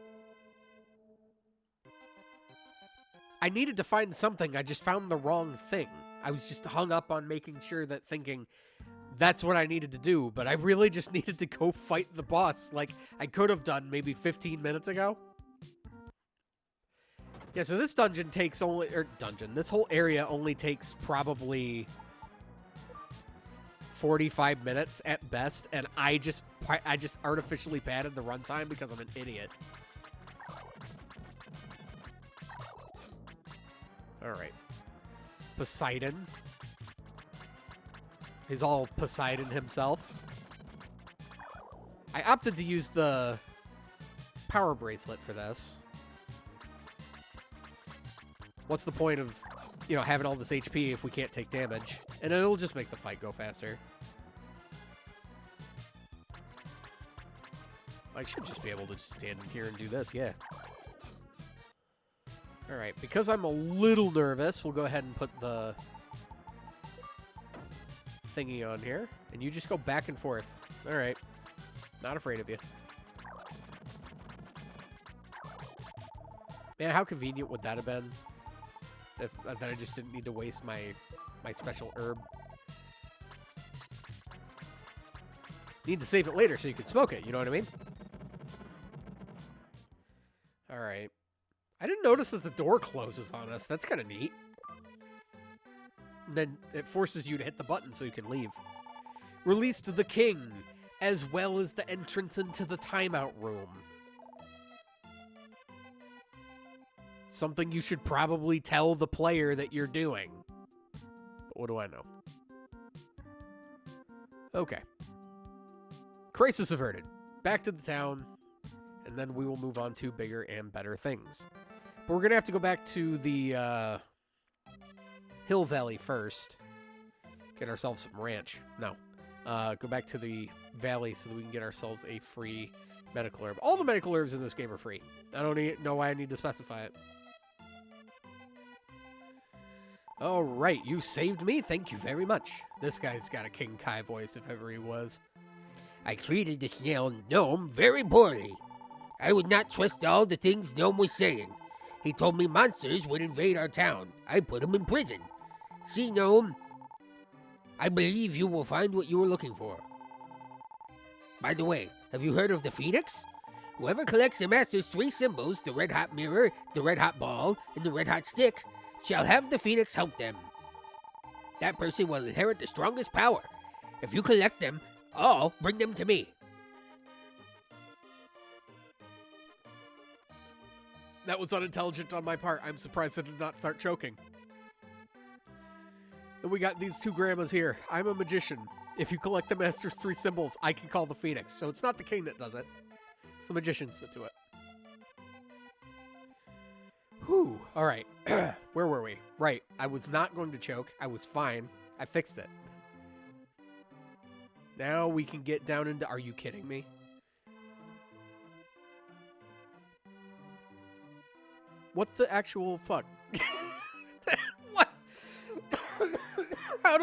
I needed to find something. I just found the wrong thing. I was just hung up on making sure that thinking that's what I needed to do. But I really just needed to go fight the boss like I could have done maybe 15 minutes ago. Yeah, so this dungeon takes this whole area only takes probably 45 minutes at best, and I just artificially padded the runtime because I'm an idiot. All right. Poseidon. He's all Poseidon himself. I opted to use the power bracelet for this. What's the point of, having all this HP if we can't take damage? And it'll just make the fight go faster. I should just be able to just stand in here and do this, yeah. Alright, because I'm a little nervous, we'll go ahead and put the thingy on here. And you just go back and forth. Alright. Not afraid of you. Man, how convenient would that have been? If that I just didn't need to waste my special herb. Need to save it later so you can smoke it, you know what I mean? Alright. I didn't notice that the door closes on us. That's kind of neat. And then it forces you to hit the button so you can leave. Released the king, as well as the entrance into the timeout room. Something you should probably tell the player that you're doing. But what do I know? Okay. Crisis averted. Back to the town. And then we will move on to bigger and better things. But we're going to have to go back to the Hill Valley first. Get ourselves some ranch. No. Go back to the valley so that we can get ourselves a free medical herb. All the medical herbs in this game are free. I don't know why I need to specify it. All right, you saved me. Thank you very much. This guy's got a King Kai voice, if ever he was. I treated the snail gnome very poorly. I would not trust all the things Gnome was saying. He told me monsters would invade our town. I put him in prison. See, Gnome, I believe you will find what you were looking for. By the way, have you heard of the Phoenix? Whoever collects the Master's 3 symbols, the Red Hot Mirror, the Red Hot Ball, and the Red Hot Stick, shall have the Phoenix help them. That person will inherit the strongest power. If you collect them all, bring them to me. That was unintelligent on my part. I'm surprised I did not start choking. Then we got these two grandmas here. I'm a magician. If you collect the Master's 3 symbols, I can call the Phoenix. So it's not the king that does it. It's the magicians that do it. Whew. All right. Where were we? Right. I was not going to choke. I was fine. I fixed it. Now we can get down into... Are you kidding me? What the actual fuck? What? How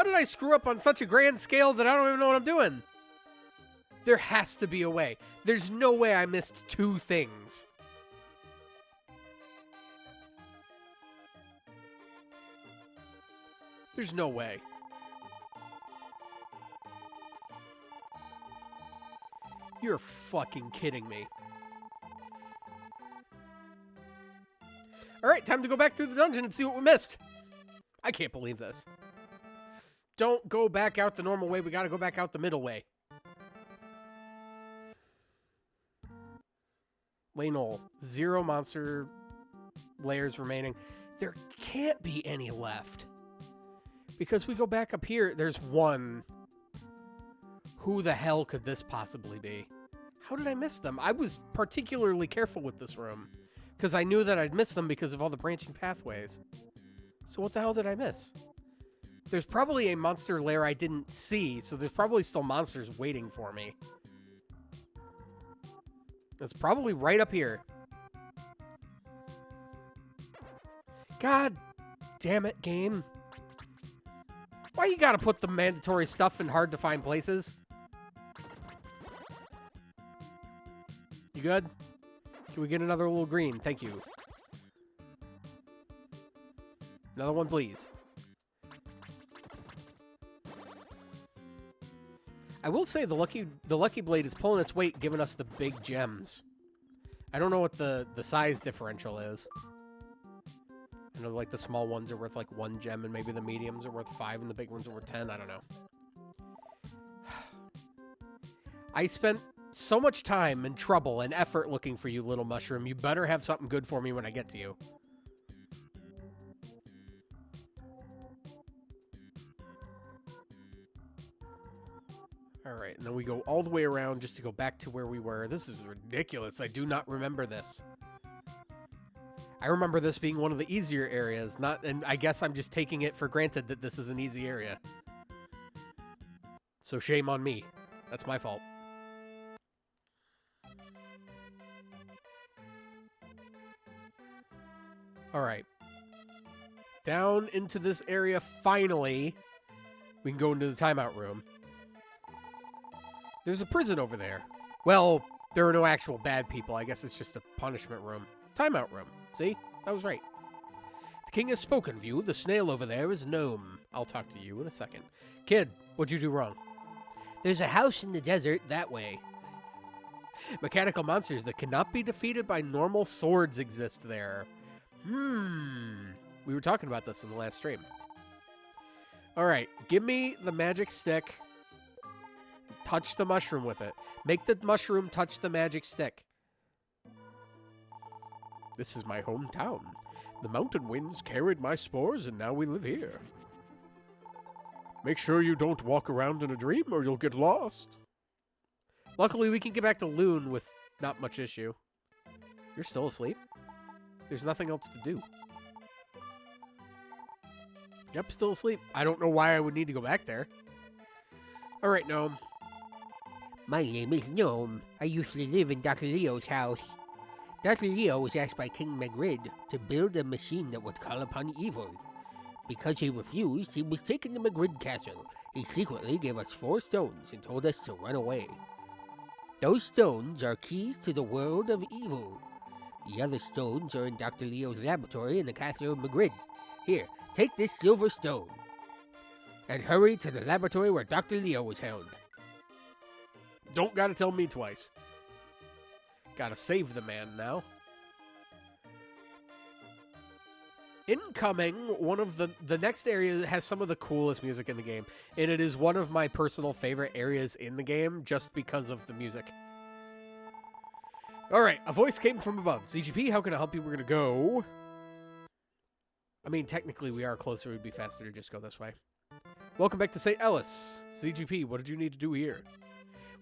did I screw up on such a grand scale that I don't even know what I'm doing? There has to be a way. There's no way I missed 2 things. There's no way. You're fucking kidding me. Alright, time to go back through the dungeon and see what we missed. I can't believe this. Don't go back out the normal way. We gotta go back out the middle way. Lane 0 monster layers remaining. There can't be any left. Because we go back up here, there's 1. Who the hell could this possibly be? How did I miss them? I was particularly careful with this room. Because I knew that I'd miss them because of all the branching pathways. So what the hell did I miss? There's probably a monster lair I didn't see, so there's probably still monsters waiting for me. It's probably right up here. God damn it, game. Why you gotta put the mandatory stuff in hard-to-find places? You good? Can we get another little green? Thank you. Another one, please. I will say the Lucky Blade is pulling its weight, giving us the big gems. I don't know what the size differential is. I know like the small ones are worth like 1 gem and maybe the mediums are worth 5 and the big ones are worth 10. I don't know. I spent so much time and trouble and effort looking for you, little mushroom. You better have something good for me when I get to you. All right, and then we go all the way around just to go back to where we were. This is ridiculous. I do not remember this. I remember this being one of the easier areas, and I guess I'm just taking it for granted that this is an easy area. So shame on me. That's my fault. All right. Down into this area, finally. We can go into the timeout room. There's a prison over there. Well, there are no actual bad people. I guess it's just a punishment room. Timeout room. See? I was right. The king has spoken of you. The snail over there is a gnome. I'll talk to you in a second. Kid, what'd you do wrong? There's a house in the desert that way. Mechanical monsters that cannot be defeated by normal swords exist there. We were talking about this in the last stream. All right, give me the magic stick. Touch the mushroom with it. Make the mushroom touch the magic stick. This is my hometown. The mountain winds carried my spores, and now we live here. Make sure you don't walk around in a dream, or you'll get lost. Luckily, we can get back to Loon with not much issue. You're still asleep? There's nothing else to do. Yep, still asleep. I don't know why I would need to go back there. All right, Gnome. My name is Gnome. I used to live in Dr. Leo's house. Dr. Leo was asked by King Magrid to build a machine that would call upon evil. Because he refused, he was taken to Magrid Castle. He secretly gave us 4 stones and told us to run away. Those stones are keys to the world of evil. The other stones are in Dr. Leo's laboratory in the castle of Magrid. Here, take this silver stone. And hurry to the laboratory where Dr. Leo was held. Don't gotta tell me twice. Gotta save the man now. Incoming, one of the next area has some of the coolest music in the game, and it is one of my personal favorite areas in the game just because of the music. All right, a voice came from above. ZGP, how can I help you? We're gonna go. I mean, technically we are closer. It would be faster to just go this way. Welcome back to St. Ellis. ZGP, what did you need to do here?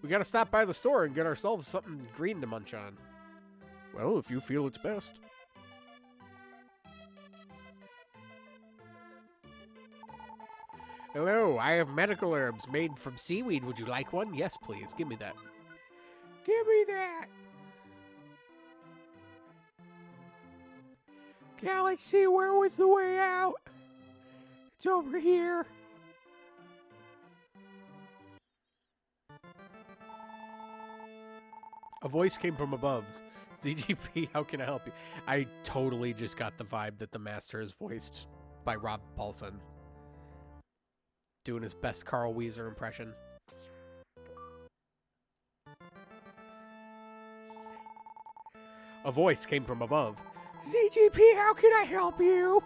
We gotta stop by the store and get ourselves something green to munch on. Well, if you feel it's best. Hello, I have medical herbs made from seaweed. Would you like one? Yes, please. Give me that. Give me that. Yeah, let's see. Where was the way out? It's over here. A voice came from above. ZGP, how can I help you? I totally just got the vibe that the master is voiced by Rob Paulson. Doing his best Carl Weezer impression. A voice came from above. ZGP, how can I help you?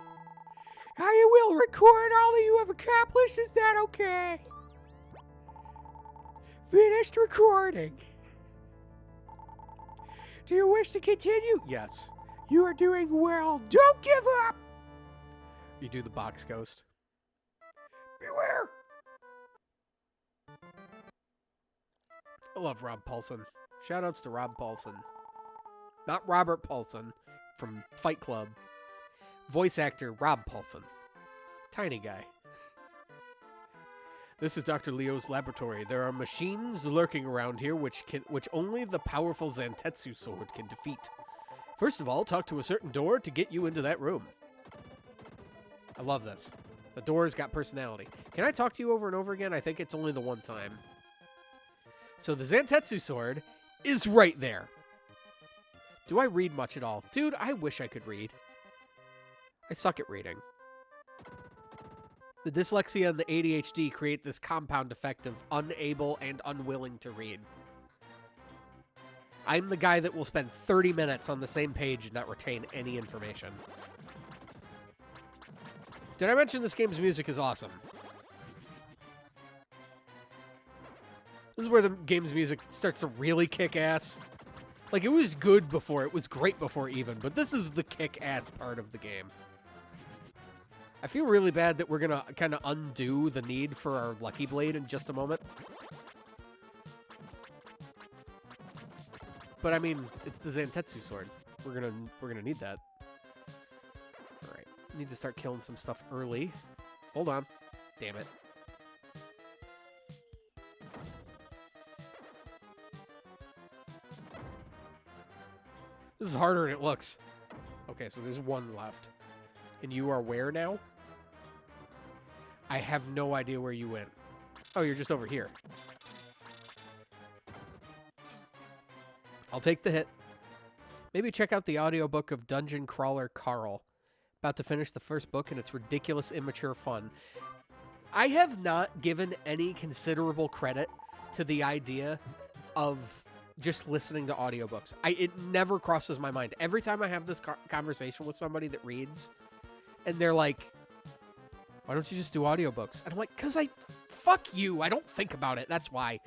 I will record all that you have accomplished. Is that okay? Finished recording. Do you wish to continue? Yes. You are doing well. Don't give up! You do the box ghost. Beware! I love Rob Paulson. Shoutouts to Rob Paulson. Not Robert Paulson from Fight Club. Voice actor Rob Paulson. Tiny guy. This is Dr. Leo's laboratory. There are machines lurking around here which only the powerful Zantetsu sword can defeat. First of all, talk to a certain door to get you into that room. I love this. The door's got personality. Can I talk to you over and over again? I think it's only the one time. So the Zantetsu sword is right there. Do I read much at all? Dude, I wish I could read. I suck at reading. The dyslexia and the ADHD create this compound effect of unable and unwilling to read. I'm the guy that will spend 30 minutes on the same page and not retain any information. Did I mention this game's music is awesome? This is where the game's music starts to really kick ass. Like, it was good before. It was great before even. But this is the kick ass part of the game. I feel really bad that we're going to kind of undo the need for our Lucky Blade in just a moment. But I mean, it's the Zantetsu sword. We're gonna need that. All right, need to start killing some stuff early. Hold on, damn it. This is harder than it looks. Okay, so there's one left, and you are where now? I have no idea where you went. Oh, you're just over here. I'll take the hit. Maybe check out the audiobook of Dungeon Crawler Carl. About to finish the first book and it's ridiculous, immature fun. I have not given any considerable credit to the idea of just listening to audiobooks. It never crosses my mind. Every time I have this conversation with somebody that reads, and they're like, why don't you just do audiobooks? And I'm like, because fuck you. I don't think about it. That's why.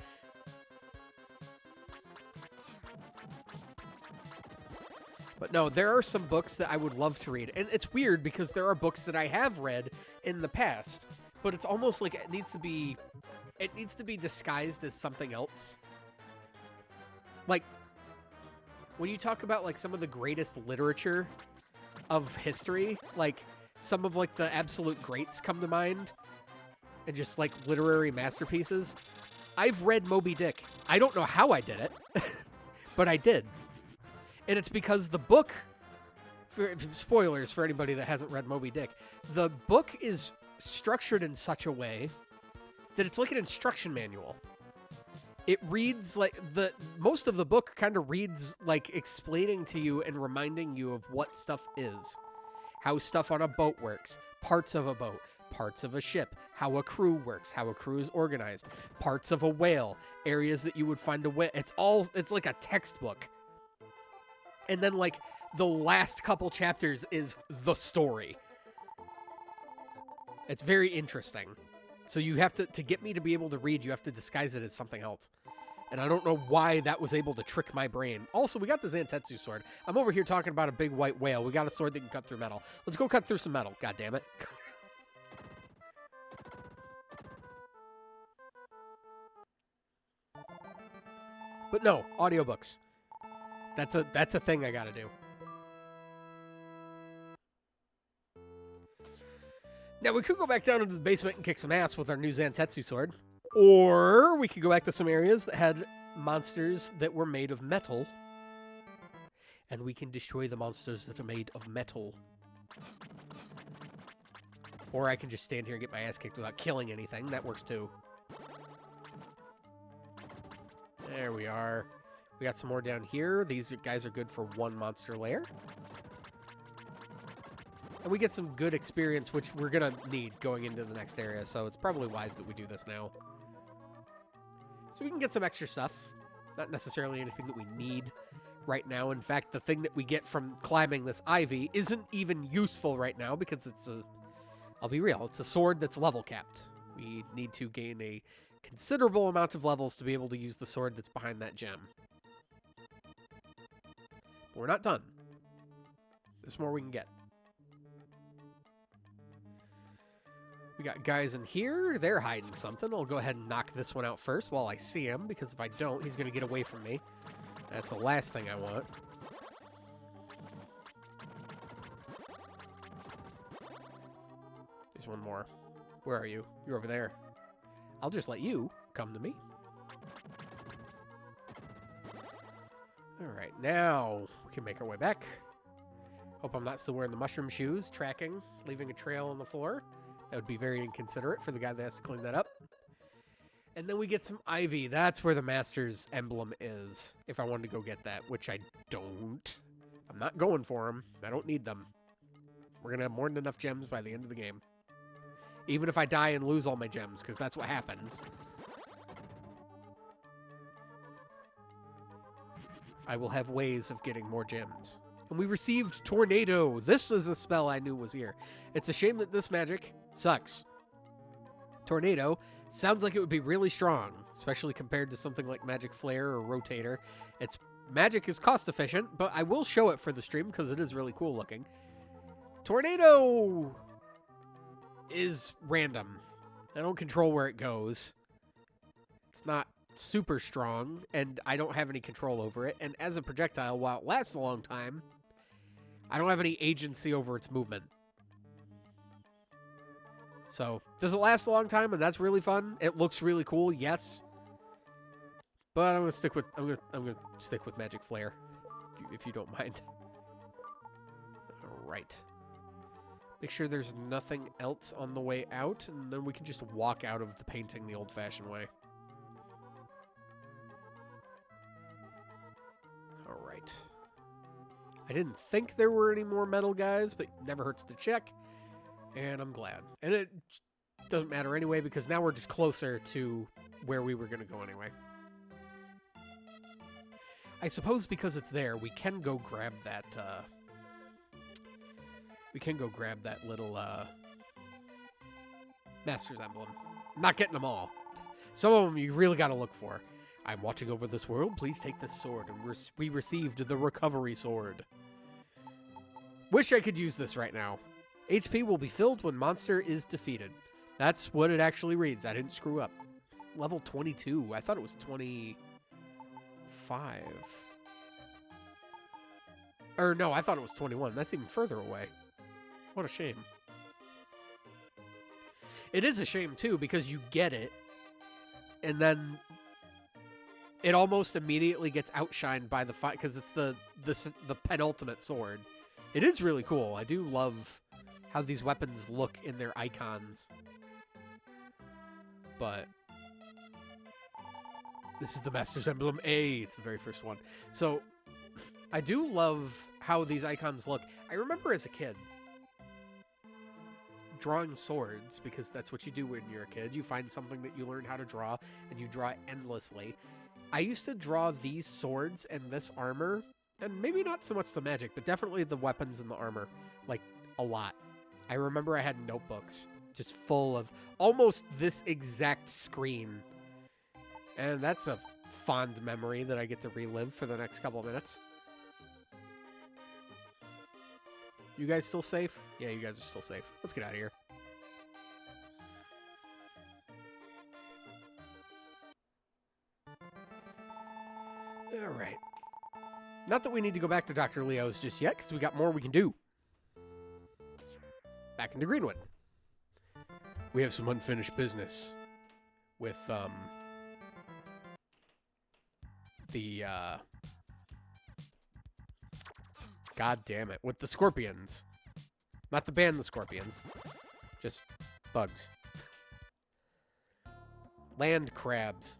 But no, there are some books that I would love to read. And it's weird because there are books that I have read in the past, but it's almost like it needs to be disguised as something else. Like, when you talk about like some of the greatest literature of history, like some of like the absolute greats come to mind and just like literary masterpieces. I've read Moby Dick. I don't know how I did it, but I did. And it's because the book, spoilers for anybody that hasn't read Moby Dick, the book is structured in such a way that it's like an instruction manual. It reads like most of the book kind of reads like explaining to you and reminding you of what stuff is, how stuff on a boat works, parts of a boat, parts of a ship, how a crew works, how a crew is organized, parts of a whale, areas that you would find a whale. It's like a textbook. And then, like, the last couple chapters is the story. It's very interesting. So you have to get me to be able to read, you have to disguise it as something else. And I don't know why that was able to trick my brain. Also, we got the Zantetsu sword. I'm over here talking about a big white whale. We got a sword that can cut through metal. Let's go cut through some metal. God damn it. But no, audiobooks. That's a thing I gotta do. Now, we could go back down into the basement and kick some ass with our new Zantetsu sword. Or we could go back to some areas that had monsters that were made of metal. And we can destroy the monsters that are made of metal. Or I can just stand here and get my ass kicked without killing anything. That works too. There we are. We got some more down here. These guys are good for one monster lair. And we get some good experience, which we're going to need going into the next area. So it's probably wise that we do this now. So we can get some extra stuff. Not necessarily anything that we need right now. In fact, the thing that we get from climbing this ivy isn't even useful right now because it's I'll be real, it's a sword that's level capped. We need to gain a considerable amount of levels to be able to use the sword that's behind that gem. But we're not done. There's more we can get. We got guys in here. They're hiding something. I'll go ahead and knock this one out first while I see him, because if I don't, he's going to get away from me. That's the last thing I want. There's one more. Where are you? You're over there. I'll just let you come to me. All right, now we can make our way back. Hope I'm not still wearing the mushroom shoes, tracking, leaving a trail on the floor. That would be very inconsiderate for the guy that has to clean that up. And then we get some ivy. That's where the Master's emblem is, if I wanted to go get that, which I don't. I'm not going for them. I don't need them. We're going to have more than enough gems by the end of the game. Even if I die and lose all my gems, because that's what happens. I will have ways of getting more gems. And we received Tornado. This is a spell I knew was here. It's a shame that this magic sucks. Tornado sounds like it would be really strong, especially compared to something like Magic Flare or Rotator. Its magic is cost efficient, but I will show it for the stream because it is really cool looking. Tornado is random. I don't control where it goes. It's not super strong, and I don't have any control over it. And as a projectile, while it lasts a long time, I don't have any agency over its movement. So, does it last a long time? And that's really fun. It looks really cool, yes. But I'm gonna stick with stick with Magic Flare, if you don't mind. All right. Make sure there's nothing else on the way out, and then we can just walk out of the painting the old-fashioned way. All right. I didn't think there were any more metal guys, but never hurts to check. And I'm glad. And it doesn't matter anyway, because now we're just closer to where we were going to go anyway. I suppose because it's there, we can go grab that, little, Master's Emblem. I'm not getting them all. Some of them you really got to look for. I'm watching over this world. Please take this sword. And we received the Recovery Sword. Wish I could use this right now. HP will be filled when monster is defeated. That's what it actually reads. I didn't screw up. Level 22. I thought it was 25. Or no, I thought it was 21. That's even further away. What a shame. It is a shame, too, because you get it, and then it almost immediately gets outshined by the fight, because it's the penultimate sword. It is really cool. I do love how these weapons look in their icons. But this is the Master's Emblem A. It's the very first one. So I do love how these icons look. I remember as a kid drawing swords, because that's what you do when you're a kid. You find something that you learn how to draw, and you draw endlessly. I used to draw these swords and this armor, and maybe not so much the magic, but definitely the weapons and the armor, like, a lot. I remember I had notebooks just full of almost this exact screen. And that's a fond memory that I get to relive for the next couple of minutes. You guys still safe? Yeah, you guys are still safe. Let's get out of here. All right. Not that we need to go back to Dr. Leo's just yet, because we got more we can do. Back into Greenwood. We have some unfinished business with, God damn it. With the Scorpions. Not the band, the Scorpions. Just bugs. Land crabs.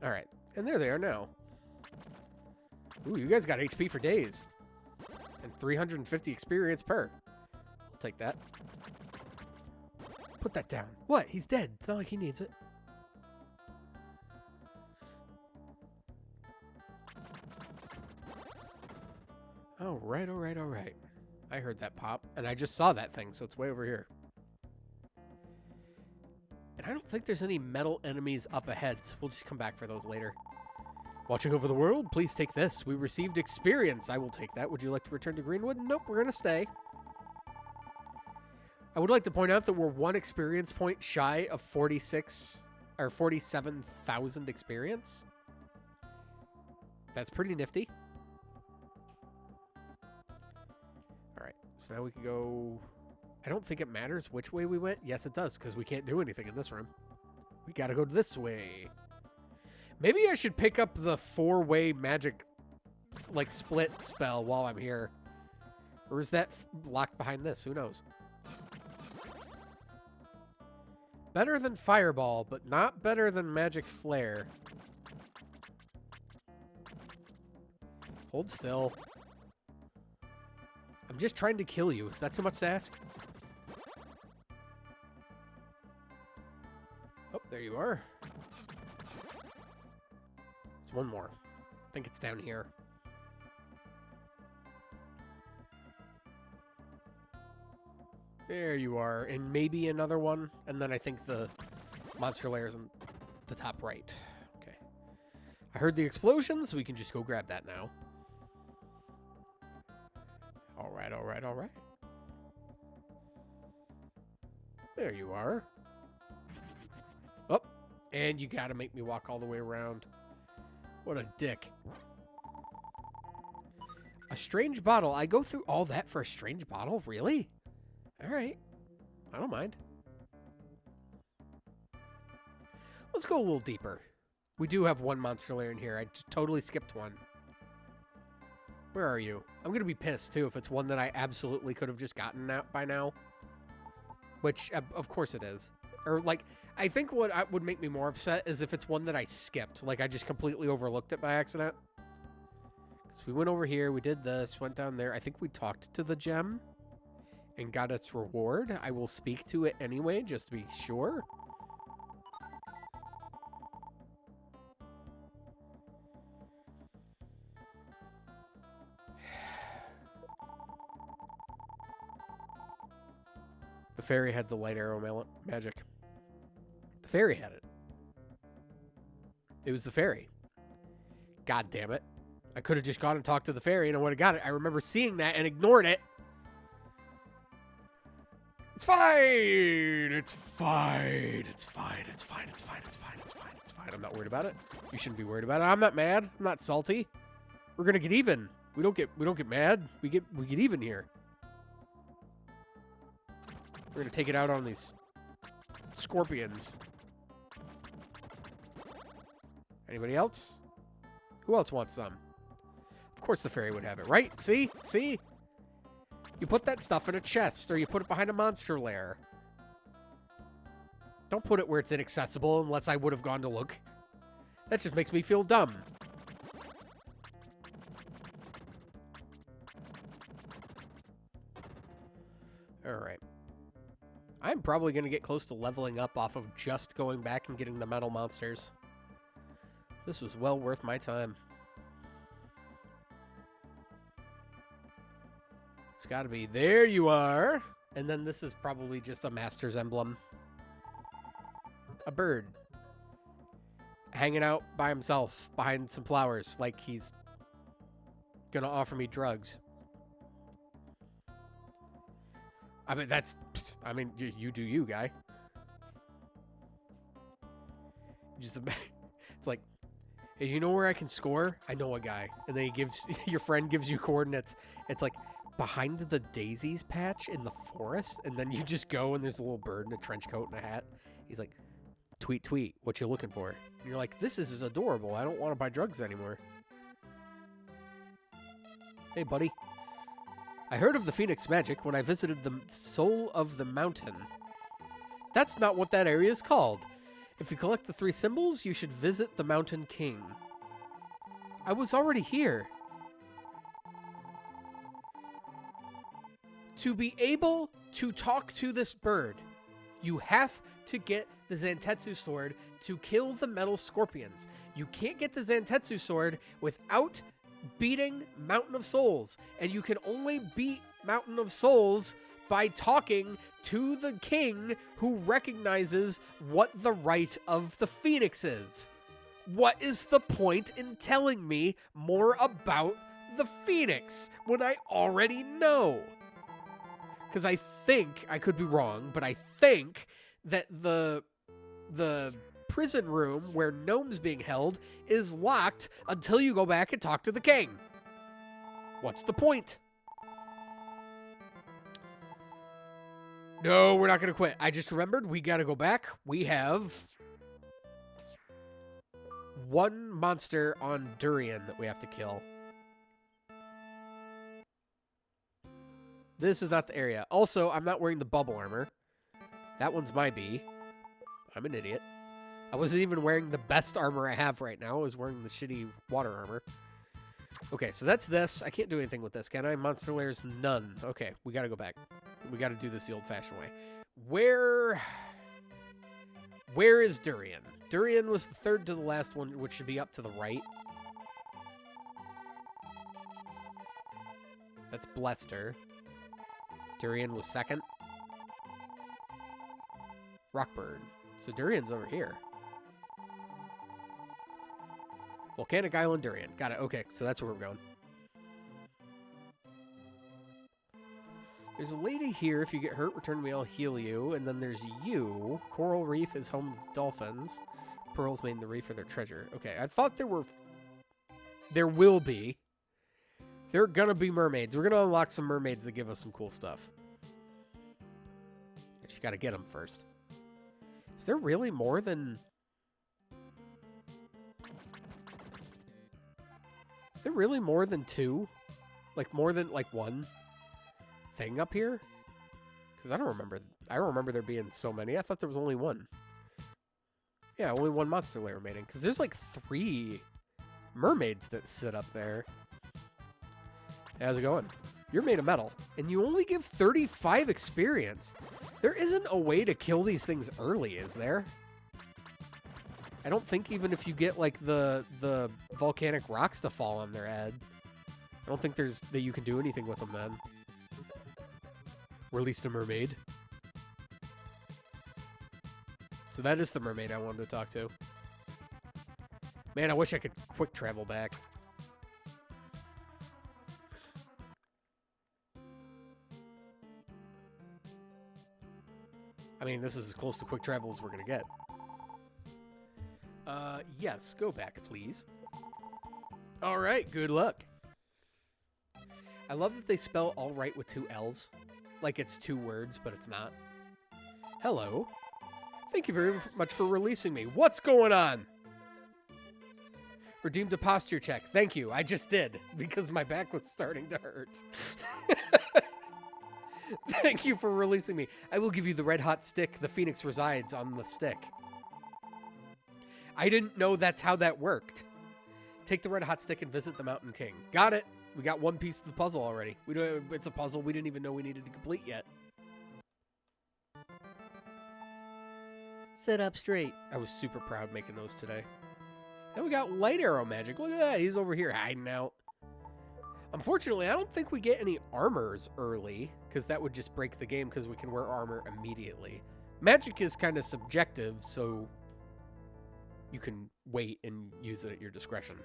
Alright. And there they are now. Ooh, you guys got HP for days. And 350 experience per. I'll take that. Put that down. What? He's dead. It's not like he needs it. Alright, alright, alright. I heard that pop, and I just saw that thing, so it's way over here. And I don't think there's any metal enemies up ahead, so we'll just come back for those later. Watching over the world, please take this. We received experience. I will take that. Would you like to return to Greenwood? Nope, we're going to stay. I would like to point out that we're 1 experience point shy of 47,000 experience. That's pretty nifty. Alright, so now we can go... I don't think it matters which way we went. Yes, it does, because we can't do anything in this room. We gotta go this way. Maybe I should pick up the 4-way magic, like, split spell while I'm here. Or is that locked behind this? Who knows? Better than Fireball, but not better than Magic Flare. Hold still. I'm just trying to kill you. Is that too much to ask? Oh, there you are. There's one more. I think it's down here. There you are. And maybe another one. And then I think the monster lair is in the top right. Okay. I heard the explosions. We can just go grab that now. All right, all right, all right. There you are. Oh, and you gotta make me walk all the way around. What a dick. A strange bottle. I go through all that for a strange bottle? Really? All right. I don't mind. Let's go a little deeper. We do have one monster lair in here. I just totally skipped one. Where are you? I'm going to be pissed, too, if it's one that I absolutely could have just gotten out by now. Which, of course it is. Or, like, I think what would make me more upset is if it's one that I skipped. Like, I just completely overlooked it by accident. Because we went over here, we did this, went down there. I think we talked to the gem and got its reward. I will speak to it anyway, just to be sure. The fairy had the light arrow magic. The fairy had it. It was the fairy. God damn it. I could have just gone and talked to the fairy and I would have got it. I remember seeing that and ignored it. It's fine. It's fine. It's fine. It's fine. It's fine. It's fine. It's fine. It's fine. I'm not worried about it. You shouldn't be worried about it. I'm not mad. I'm not salty. We're gonna get even. We don't get mad. We get even here. We're gonna take it out on these scorpions. Anybody else? Who else wants some? Of course the fairy would have it, right? See? See? You put that stuff in a chest, or you put it behind a monster lair. Don't put it where it's inaccessible unless I would have gone to look. That just makes me feel dumb. Alright. I'm probably going to get close to leveling up off of just going back and getting the metal monsters. This was well worth my time. It's got to be. There you are. And then this is probably just a master's emblem. A bird. Hanging out by himself behind some flowers like he's going to offer me drugs. I mean, you do you, guy. Just, it's like, hey, you know where I can score? I know a guy. And then your friend gives you coordinates. It's like, behind the daisies patch in the forest. And then you just go and there's a little bird in a trench coat and a hat. He's like, tweet, tweet, what you looking for? And you're like, this is adorable. I don't want to buy drugs anymore. Hey, buddy. I heard of the Phoenix magic when I visited the Soul of the Mountain. That's not what that area is called. If you collect the 3 symbols, you should visit the Mountain King. I was already here. To be able to talk to this bird, you have to get the Zantetsu sword to kill the metal scorpions. You can't get the Zantetsu sword without beating Mountain of Souls, and you can only beat Mountain of Souls by talking to the king who recognizes what the right of the Phoenix is. What is the point in telling me more about the Phoenix when I already know? Because I think, I could be wrong, but I think that the prison room where Gnome's being held is locked until you go back and talk to the king. What's the point? No, we're not going to quit. I just remembered we got to go back. We have 1 monster on Durian that we have to kill. This is not the area. Also, I'm not wearing the bubble armor. That one's my B. I'm an idiot. I wasn't even wearing the best armor I have right now. I was wearing the shitty water armor. Okay, so that's this. I can't do anything with this, can I? Monster lairs, none. Okay, we gotta go back. We gotta do this the old-fashioned way. Where is Durian? Durian was the third to the last one, which should be up to the right. That's Blester. Durian was second. Rockbird. So Durian's over here. Volcanic Island Durian. Got it. Okay, so that's where we're going. There's a lady here. If you get hurt, return to me, I'll heal you. And then there's you. Coral Reef is home to dolphins. Pearls made in the reef are their treasure. Okay, I thought there were... There will be. There are gonna be mermaids. We're gonna unlock some mermaids that give us some cool stuff. But you gotta get them first. Is there really more than... Is there really more than two? Like, more than, like, one thing up here? Because I don't remember there being so many. I thought there was only one. Yeah, only one monster layer remaining. Because there's, like, 3 mermaids that sit up there. How's it going? You're made of metal, and you only give 35 experience. There isn't a way to kill these things early, is there? I don't think even if you get, like, the volcanic rocks to fall on their head, I don't think that you can do anything with them then. Released a mermaid. So that is the mermaid I wanted to talk to. Man, I wish I could quick travel back. I mean, this is as close to quick travel as we're going to get. Yes, go back, please. All right, good luck. I love that they spell all right with 2 L's. Like it's 2 words, but it's not. Hello. Thank you very much for releasing me. What's going on? Redeemed a posture check. Thank you. I just did, because my back was starting to hurt. Thank you for releasing me. I will give you the red hot stick. The phoenix resides on the stick. I didn't know that's how that worked. Take the red hot stick and visit the Mountain King. Got it. We got one piece of the puzzle already. It's a puzzle we didn't even know we needed to complete yet. Sit up straight. I was super proud making those today. Then we got light arrow magic. Look at that. He's over here hiding out. Unfortunately, I don't think we get any armors early, because that would just break the game because we can wear armor immediately. Magic is kind of subjective, so you can wait and use it at your discretion.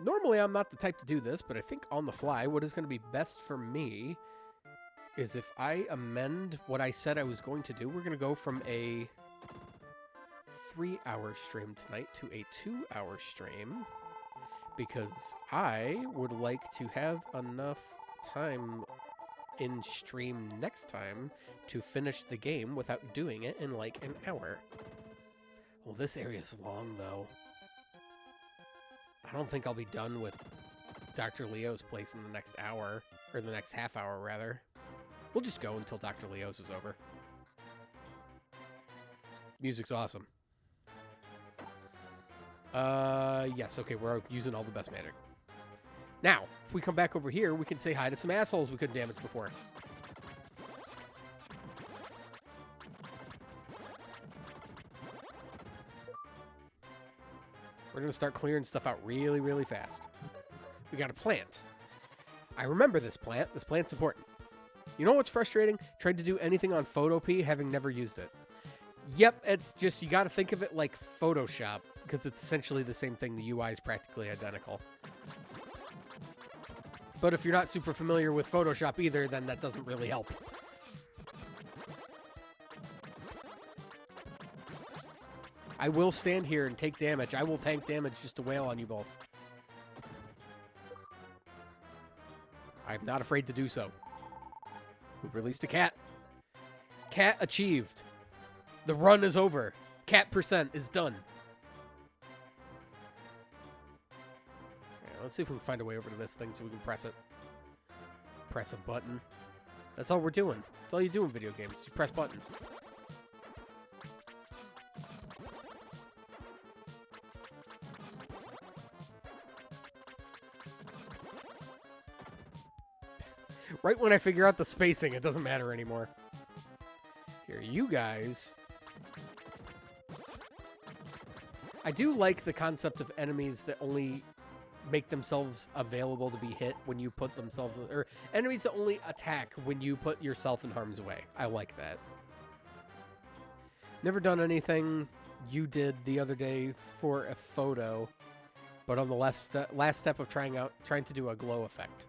Normally, I'm not the type to do this, but I think on the fly, what is going to be best for me is if I amend what I said I was going to do. We're going to go from a 3-hour stream tonight to a 2-hour stream, because I would like to have enough time in stream next time to finish the game without doing it in like an hour. Well, this area's long, though. I don't think I'll be done with Dr. Leo's place in the next hour, or the next half hour, rather. We'll just go until Dr. Leo's is over. This music's awesome. Yes, okay, we're using all the best magic. Now, if we come back over here, we can say hi to some assholes we couldn't damage before. We're going to start clearing stuff out really, really fast. We got a plant. I remember this plant. This plant's important. You know what's frustrating? Tried to do anything on Photopea, having never used it. Yep, it's just, you got to think of it like Photoshop, because it's essentially the same thing. The UI is practically identical. But if you're not super familiar with Photoshop either, then that doesn't really help. I will stand here and take damage. I will tank damage just to wail on you both. I'm not afraid to do so. We released a cat. Cat achieved. The run is over. Cat percent is done. Let's see if we can find a way over to this thing so we can press it. Press a button. That's all we're doing. That's all you do in video games. You press buttons. Right when I figure out the spacing, it doesn't matter anymore. Here, you guys. I do like the concept of enemies that only make themselves available to be hit when you put themselves... Or enemies that only attack when you put yourself in harm's way. I like that. Never done anything you did the other day for a photo, but on the last step of trying to do a glow effect.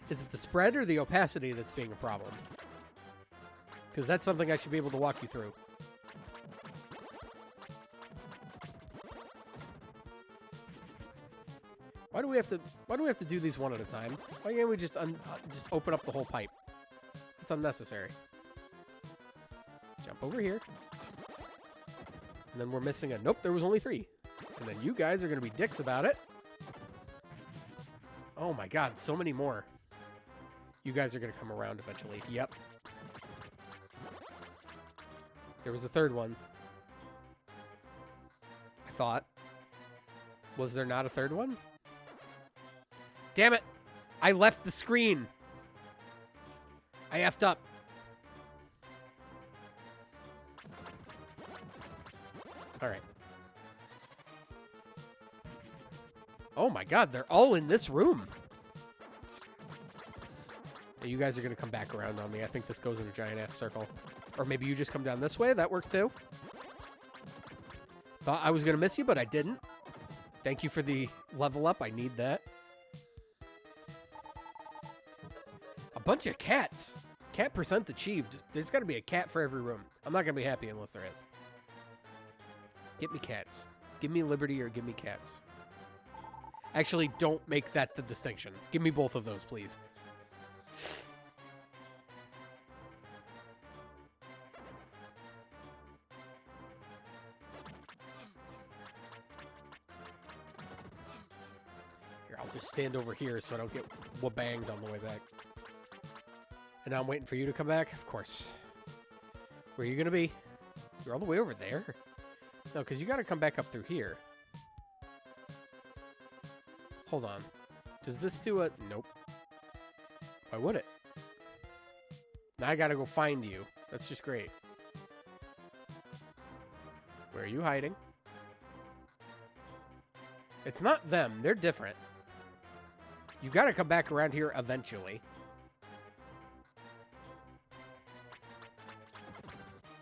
Is it the spread or the opacity that's being a problem? Because that's something I should be able to walk you through. Why do we have to do these one at a time? Why can't we just open up the whole pipe? It's unnecessary. Jump over here. And then we're missing a... Nope, there was only 3. And then you guys are going to be dicks about it. Oh my god, so many more. You guys are going to come around eventually. Yep. There was a 3rd one. I thought. Was there not a 3rd one? Damn it! I left the screen. I effed up. Alright. Oh my god, they're all in this room. You guys are going to come back around on me. I think this goes in a giant-ass circle. Or maybe you just come down this way. That works too. Thought I was going to miss you, but I didn't. Thank you for the level up. I need that. A bunch of cats. Cat percent achieved. There's got to be a cat for every room. I'm not going to be happy unless there is. Get me cats. Give me liberty or give me cats. Actually, don't make that the distinction. Give me both of those, please. Here, I'll just stand over here so I don't get wabanged on the way back. And now I'm waiting for you to come back? Of course. Where are you going to be? You're all the way over there? No, because you got to come back up through here. Hold on. Does this do a... Nope. Why would it? Now I got to go find you. That's just great. Where are you hiding? It's not them. They're different. You got to come back around here eventually.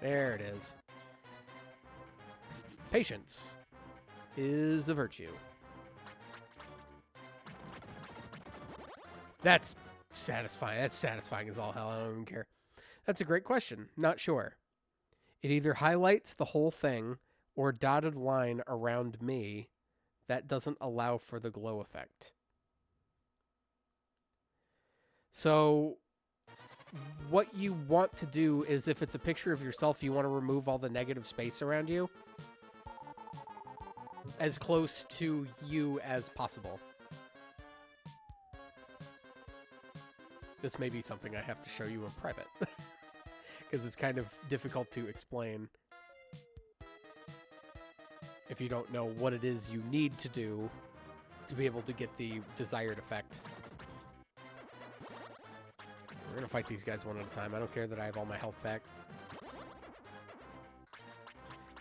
There it is. Patience is a virtue. That's satisfying. That's satisfying as all hell. I don't even care. That's a great question. Not sure. It either highlights the whole thing or dotted line around me that doesn't allow for the glow effect. So what you want to do is if it's a picture of yourself, you want to remove all the negative space around you. As close to you as possible. This may be something I have to show you in private. Because it's kind of difficult to explain if you don't know what it is you need to do to be able to get the desired effect. We're going to fight these guys one at a time. I don't care that I have all my health back.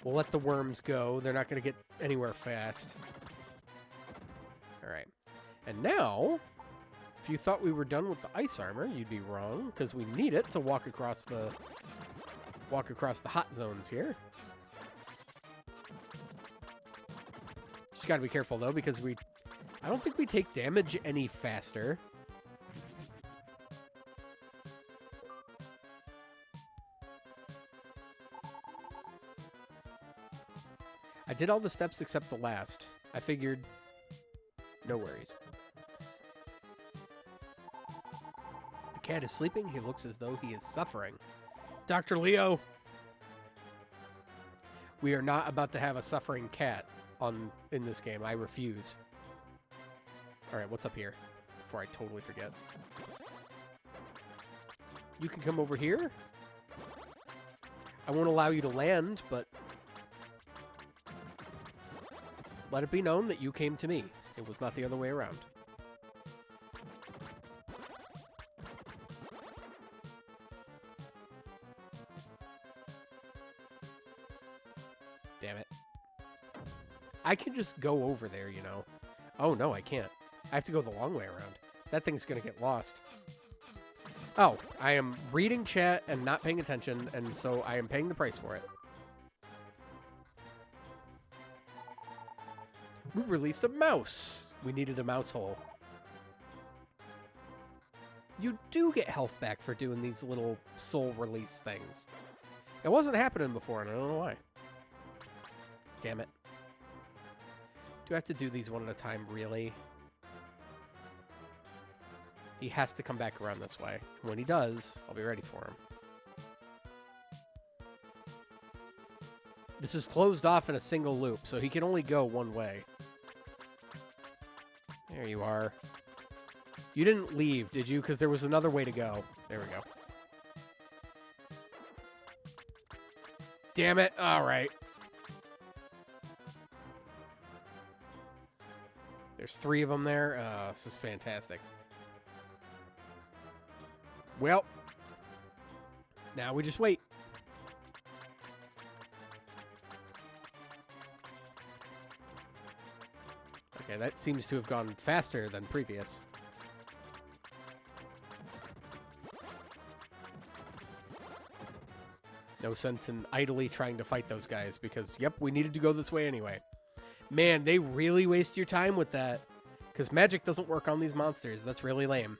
We'll let the worms go. They're not going to get anywhere fast. Alright. And now, if you thought we were done with the ice armor, you'd be wrong, because we need it to walk across the hot zones here. Just got to be careful, though, because I don't think we take damage any faster. I did all the steps except the last. I figured, no worries. The cat is sleeping. He looks as though he is suffering. Dr. Leo! We are not about to have a suffering cat in this game. I refuse. Alright, what's up here? Before I totally forget. You can come over here. I won't allow you to land, but let it be known that you came to me. It was not the other way around. I can just go over there, you know. Oh, no, I can't. I have to go the long way around. That thing's going to get lost. Oh, I am reading chat and not paying attention, and so I am paying the price for it. We released a mouse. We needed a mouse hole. You do get health back for doing these little soul release things. It wasn't happening before, and I don't know why. Damn it. Do I have to do these one at a time, really? He has to come back around this way. When he does, I'll be ready for him. This is closed off in a single loop, so he can only go one way. There you are. You didn't leave, did you? Because there was another way to go. There we go. Damn it. All right. There's 3 of them there. This is fantastic. Well, now we just wait. Okay, that seems to have gone faster than previous. No sense in idly trying to fight those guys because, yep, we needed to go this way anyway. Man, they really waste your time with that. Because magic doesn't work on these monsters. That's really lame.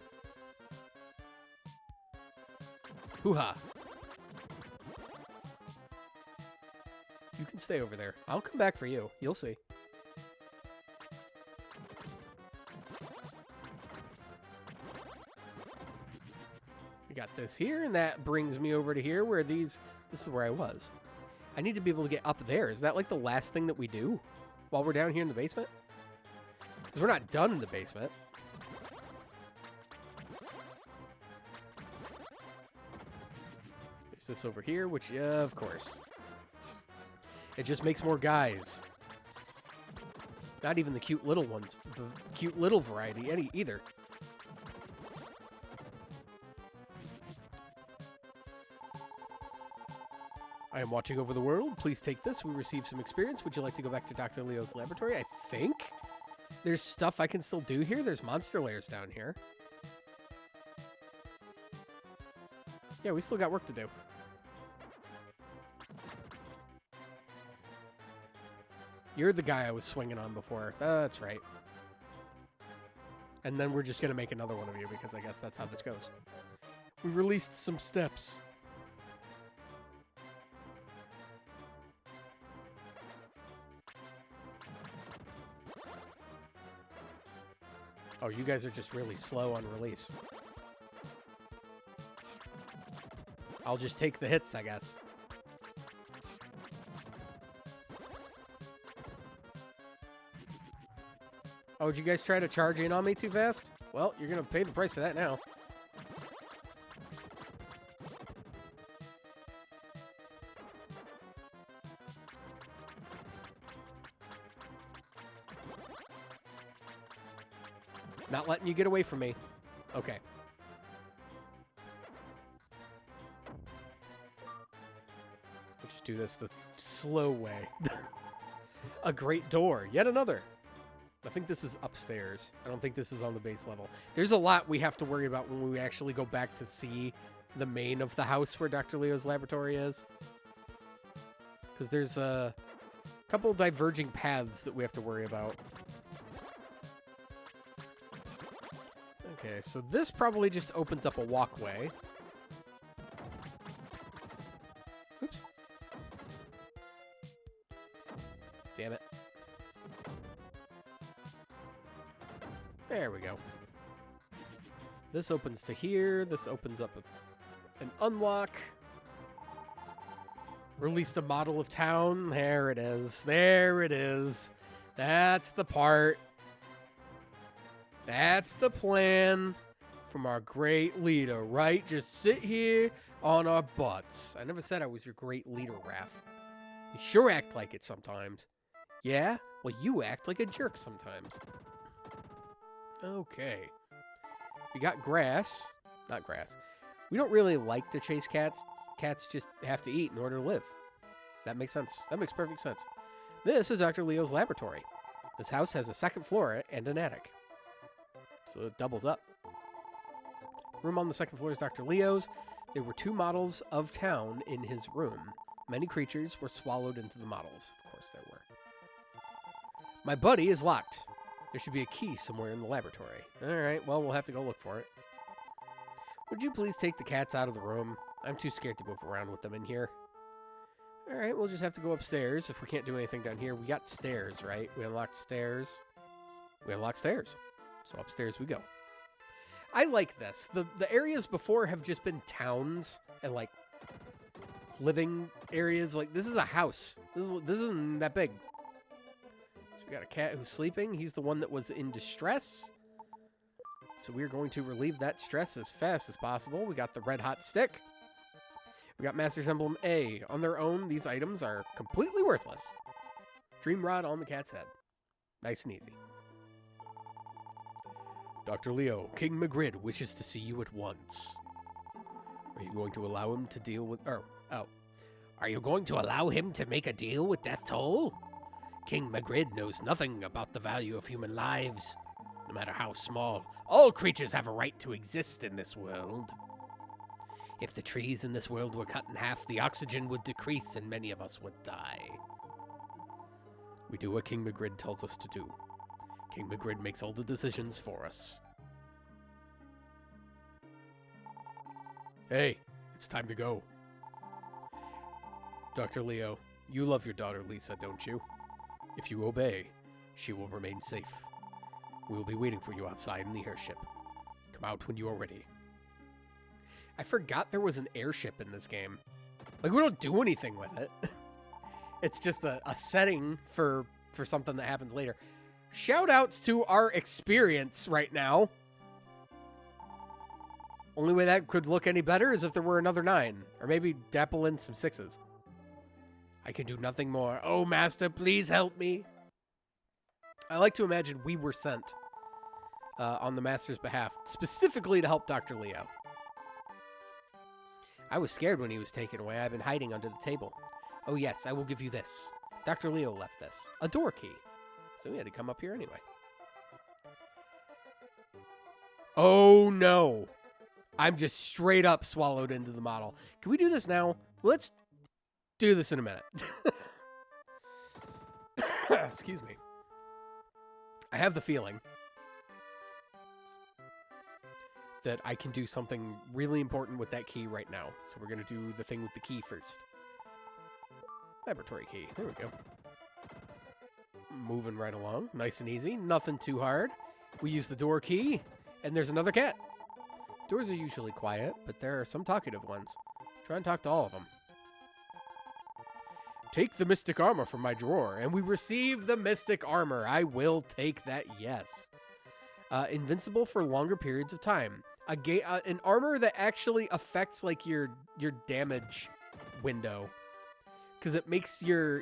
Hoo-ha. You can stay over there. I'll come back for you. You'll see. We got this here, and that brings me over to here where these... This is where I was. I need to be able to get up there. Is that like the last thing that we do while we're down here in the basement? Because we're not done in the basement. There's this over here, which, yeah, of course. It just makes more guys. Not even the cute little ones. The cute little variety either. I am watching over the world. Please take this. We received some experience. Would you like to go back to Dr. Leo's laboratory? I think there's stuff I can still do here. There's monster layers down here. Yeah, we still got work to do. You're the guy I was swinging on before. That's right. And then we're just going to make another one of you because I guess that's how this goes. We released some steps. Oh, you guys are just really slow on release. I'll just take the hits, I guess. Oh, did you guys try to charge in on me too fast? Well, you're going to pay the price for that now. Not letting you get away from me. Okay. We'll just do this the slow way. A great door. Yet another. I think this is upstairs. I don't think this is on the base level. There's a lot we have to worry about when we actually go back to see the main of the house where Dr. Leo's laboratory is. Because there's a couple diverging paths that we have to worry about. Okay, so this probably just opens up a walkway. Oops. Damn it. There we go. This opens to here. This opens up an unlock. Released a model of town. There it is. There it is. That's the part. That's the plan from our great leader, right? Just sit here on our butts. I never said I was your great leader, Raph. You sure act like it sometimes. Yeah? Well, you act like a jerk sometimes. Okay. We got grass. Not grass. We don't really like to chase cats. Cats just have to eat in order to live. That makes sense. That makes perfect sense. This is Dr. Leo's laboratory. This house has a second floor and an attic. So it doubles up. Room on the second floor is Dr. Leo's. There were 2 models of town in his room. Many creatures were swallowed into the models. Of course there were. My buddy is locked. There should be a key somewhere in the laboratory. Alright, well, we'll have to go look for it. Would you please take the cats out of the room? I'm too scared to move around with them in here. Alright, we'll just have to go upstairs if we can't do anything down here. We got stairs, right? We unlocked stairs. We unlocked stairs. So upstairs we go. I like this. The areas before have just been towns and, like, living areas. Like, this is a house. This isn't that big. So we got a cat who's sleeping. He's the one that was in distress. So we're going to relieve that stress as fast as possible. We got the red hot stick. We got Master's Emblem A. On their own, these items are completely worthless. Dream Rod on the cat's head. Nice and easy. Dr. Leo, King Magritte wishes to see you at once. Are you going to allow him to deal with... Are you going to allow him to make a deal with Death Toll? King Magritte knows nothing about the value of human lives. No matter how small, all creatures have a right to exist in this world. If the trees in this world were cut in half, the oxygen would decrease and many of us would die. We do what King Magritte tells us to do. King Magritte makes all the decisions for us. Hey, it's time to go. Dr. Leo, you love your daughter Lisa, don't you? If you obey, she will remain safe. We will be waiting for you outside in the airship. Come out when you are ready. I forgot there was an airship in this game. Like, we don't do anything with it. It's just a setting for something that happens later. Shout outs to our experience right now. Only way that could look any better is if there were another 9. Or maybe dapple in some 6s. I can do nothing more. Oh, Master, please help me. I like to imagine we were sent on the Master's behalf, specifically to help Dr. Leo. I was scared when he was taken away. I've been hiding under the table. Oh, yes, I will give you this. Dr. Leo left this. A door key. So we had to come up here anyway. Oh, no. I'm just straight up swallowed into the model. Can we do this now? Let's do this in a minute. Excuse me. I have the feeling that I can do something really important with that key right now. So we're going to do the thing with the key first. Laboratory key. There we go. Moving right along. Nice and easy. Nothing too hard. We use the door key. And there's another cat. Doors are usually quiet, but there are some talkative ones. Try and talk to all of them. Take the mystic armor from my drawer. And we receive the mystic armor. I will take that, yes. Invincible for longer periods of time. An armor that actually affects like your damage window, because it makes your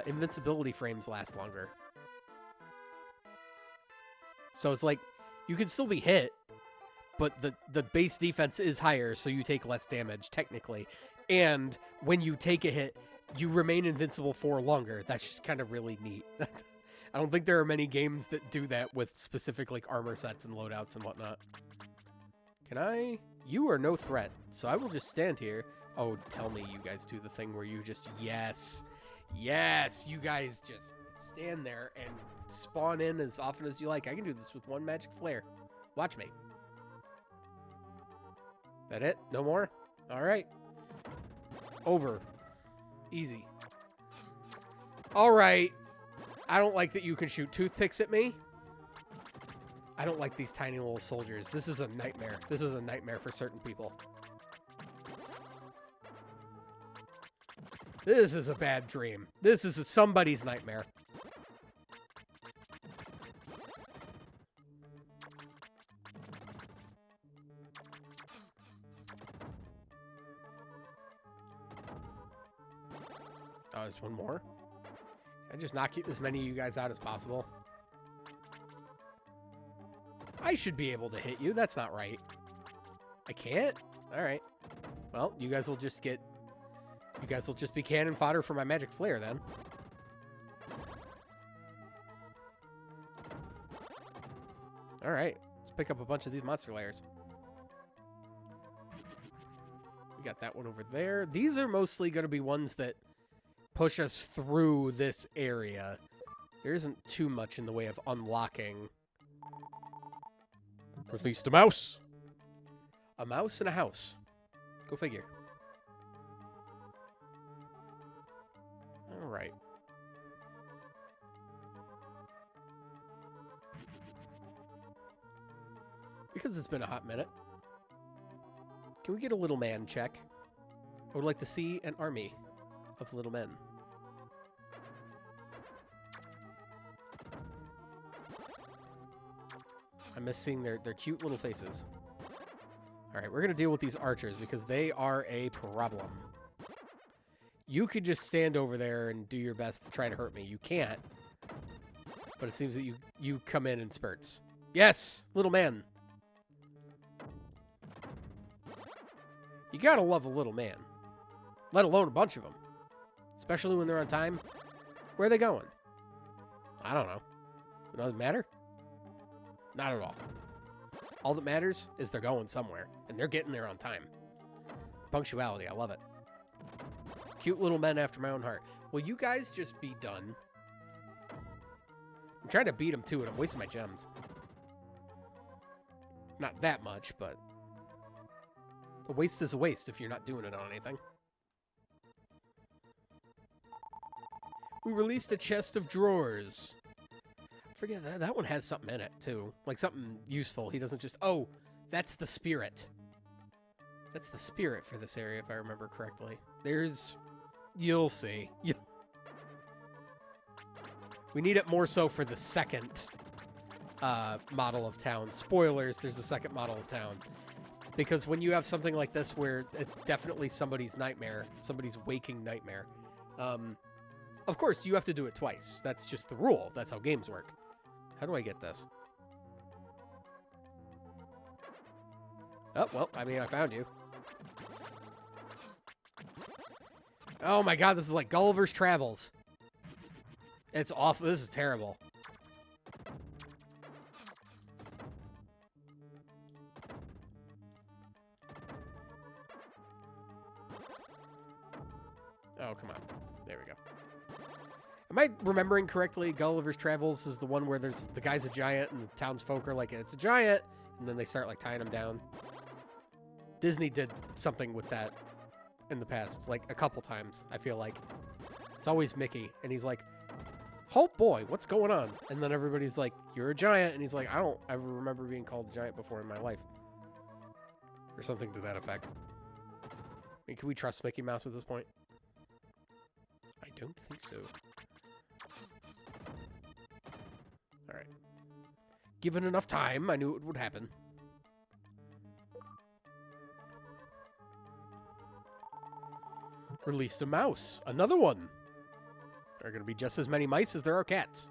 invincibility frames last longer. So it's like you can still be hit, but the base defense is higher, so you take less damage technically. And when you take a hit, you remain invincible for longer. That's just kind of really neat. I don't think there are many games that do that with specific like armor sets and loadouts and whatnot. Can I? You are no threat, so I will just stand here. Oh, tell me you guys do the thing where you just, yes, you guys just stand there and spawn in as often as you like. I can do this with one magic flare. Watch me. That it? No more? All right. Over. Easy. All right. I don't like that you can shoot toothpicks at me. I don't like these tiny little soldiers. This is a nightmare. This is a nightmare for certain people. This is a bad dream. This is somebody's nightmare. Oh, there's one more. I just knock as many of you guys out as possible. I should be able to hit you. That's not right. I can't? All right. Well, you guys will just be cannon fodder for my magic flare then. All right. Let's pick up a bunch of these monster layers. We got that one over there. These are mostly going to be ones that push us through this area. There isn't too much in the way of unlocking. Release the mouse. A mouse and a house. Go figure. All right. Because it's been a hot minute, can we get a little man check? I would like to see an army of little men. I miss seeing their cute little faces. All right, we're going to deal with these archers because they are a problem. You could just stand over there and do your best to try to hurt me. You can't. But it seems that you come in spurts. Yes, little man. You gotta love a little man. Let alone a bunch of them. Especially when they're on time. Where are they going? I don't know. It doesn't matter? Not at all. All that matters is they're going somewhere. And they're getting there on time. Punctuality, I love it. Cute little men after my own heart. Will you guys just be done? I'm trying to beat them too, and I'm wasting my gems. Not that much, but... a waste is a waste if you're not doing it on anything. We released a chest of drawers. I forget that one has something in it, too. Like something useful. He doesn't just... oh, that's the spirit. That's the spirit for this area, if I remember correctly. There's... you'll see. We need it more so for the second model of town. Spoilers, there's a second model of town. Because when you have something like this where it's definitely somebody's nightmare, somebody's waking nightmare, of course, you have to do it twice. That's just the rule. That's how games work. How do I get this? Oh, well, I mean, I found you. Oh my god, this is like Gulliver's Travels. It's awful. This is terrible. Oh, come on. There we go. Am I remembering correctly? Gulliver's Travels is the one where there's the guy's a giant and the townsfolk are like, it's a giant, and then they start like tying him down. Disney did something with that in the past, like a couple times, I feel like. It's always Mickey, and he's like, oh boy, what's going on? And then everybody's like, you're a giant, and he's like, I don't ever remember being called a giant before in my life. Or something to that effect. I mean, can we trust Mickey Mouse at this point? I don't think so. Alright. Given enough time, I knew it would happen. Released a mouse. Another one. There are going to be just as many mice as there are cats.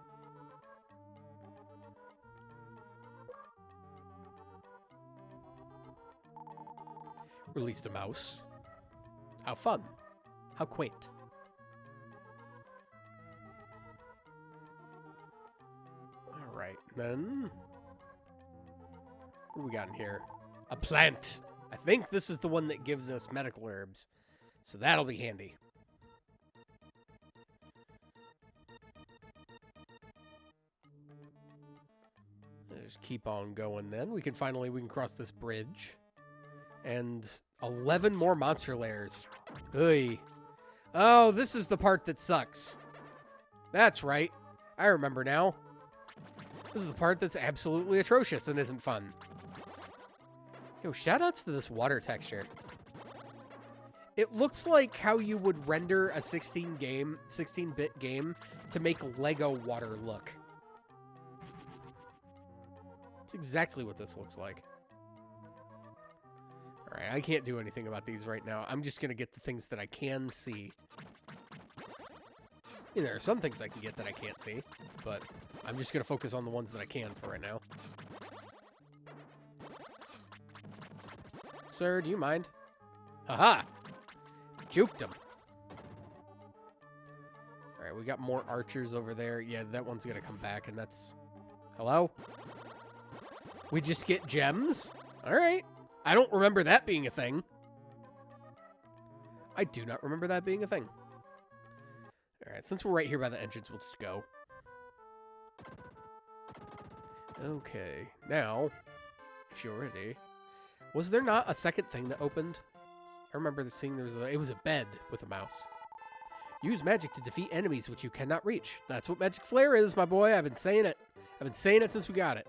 Released a mouse. How fun. How quaint. Alright, then... what do we got in here? A plant. I think this is the one that gives us medical herbs. So that'll be handy. Just keep on going then. We can cross this bridge. And 11 more monster lairs. Oy. Oh, this is the part that sucks. That's right. I remember now. This is the part that's absolutely atrocious and isn't fun. Yo, shoutouts to this water texture. It looks like how you would render a 16-bit game to make Lego water look. That's exactly what this looks like. Alright, I can't do anything about these right now. I'm just going to get the things that I can see. And there are some things I can get that I can't see, but I'm just going to focus on the ones that I can for right now. Sir, do you mind? Haha! Juked him. Alright, we got more archers over there. Yeah, that one's going to come back, and that's... hello? We just get gems? All right. I don't remember that being a thing. I do not remember that being a thing. All right, since we're right here by the entrance, we'll just go. Okay, now, if you're ready. Was there not a second thing that opened? I remember seeing it was a bed with a mouse. Use magic to defeat enemies which you cannot reach. That's what Magic Flare is, my boy. I've been saying it. I've been saying it since we got it.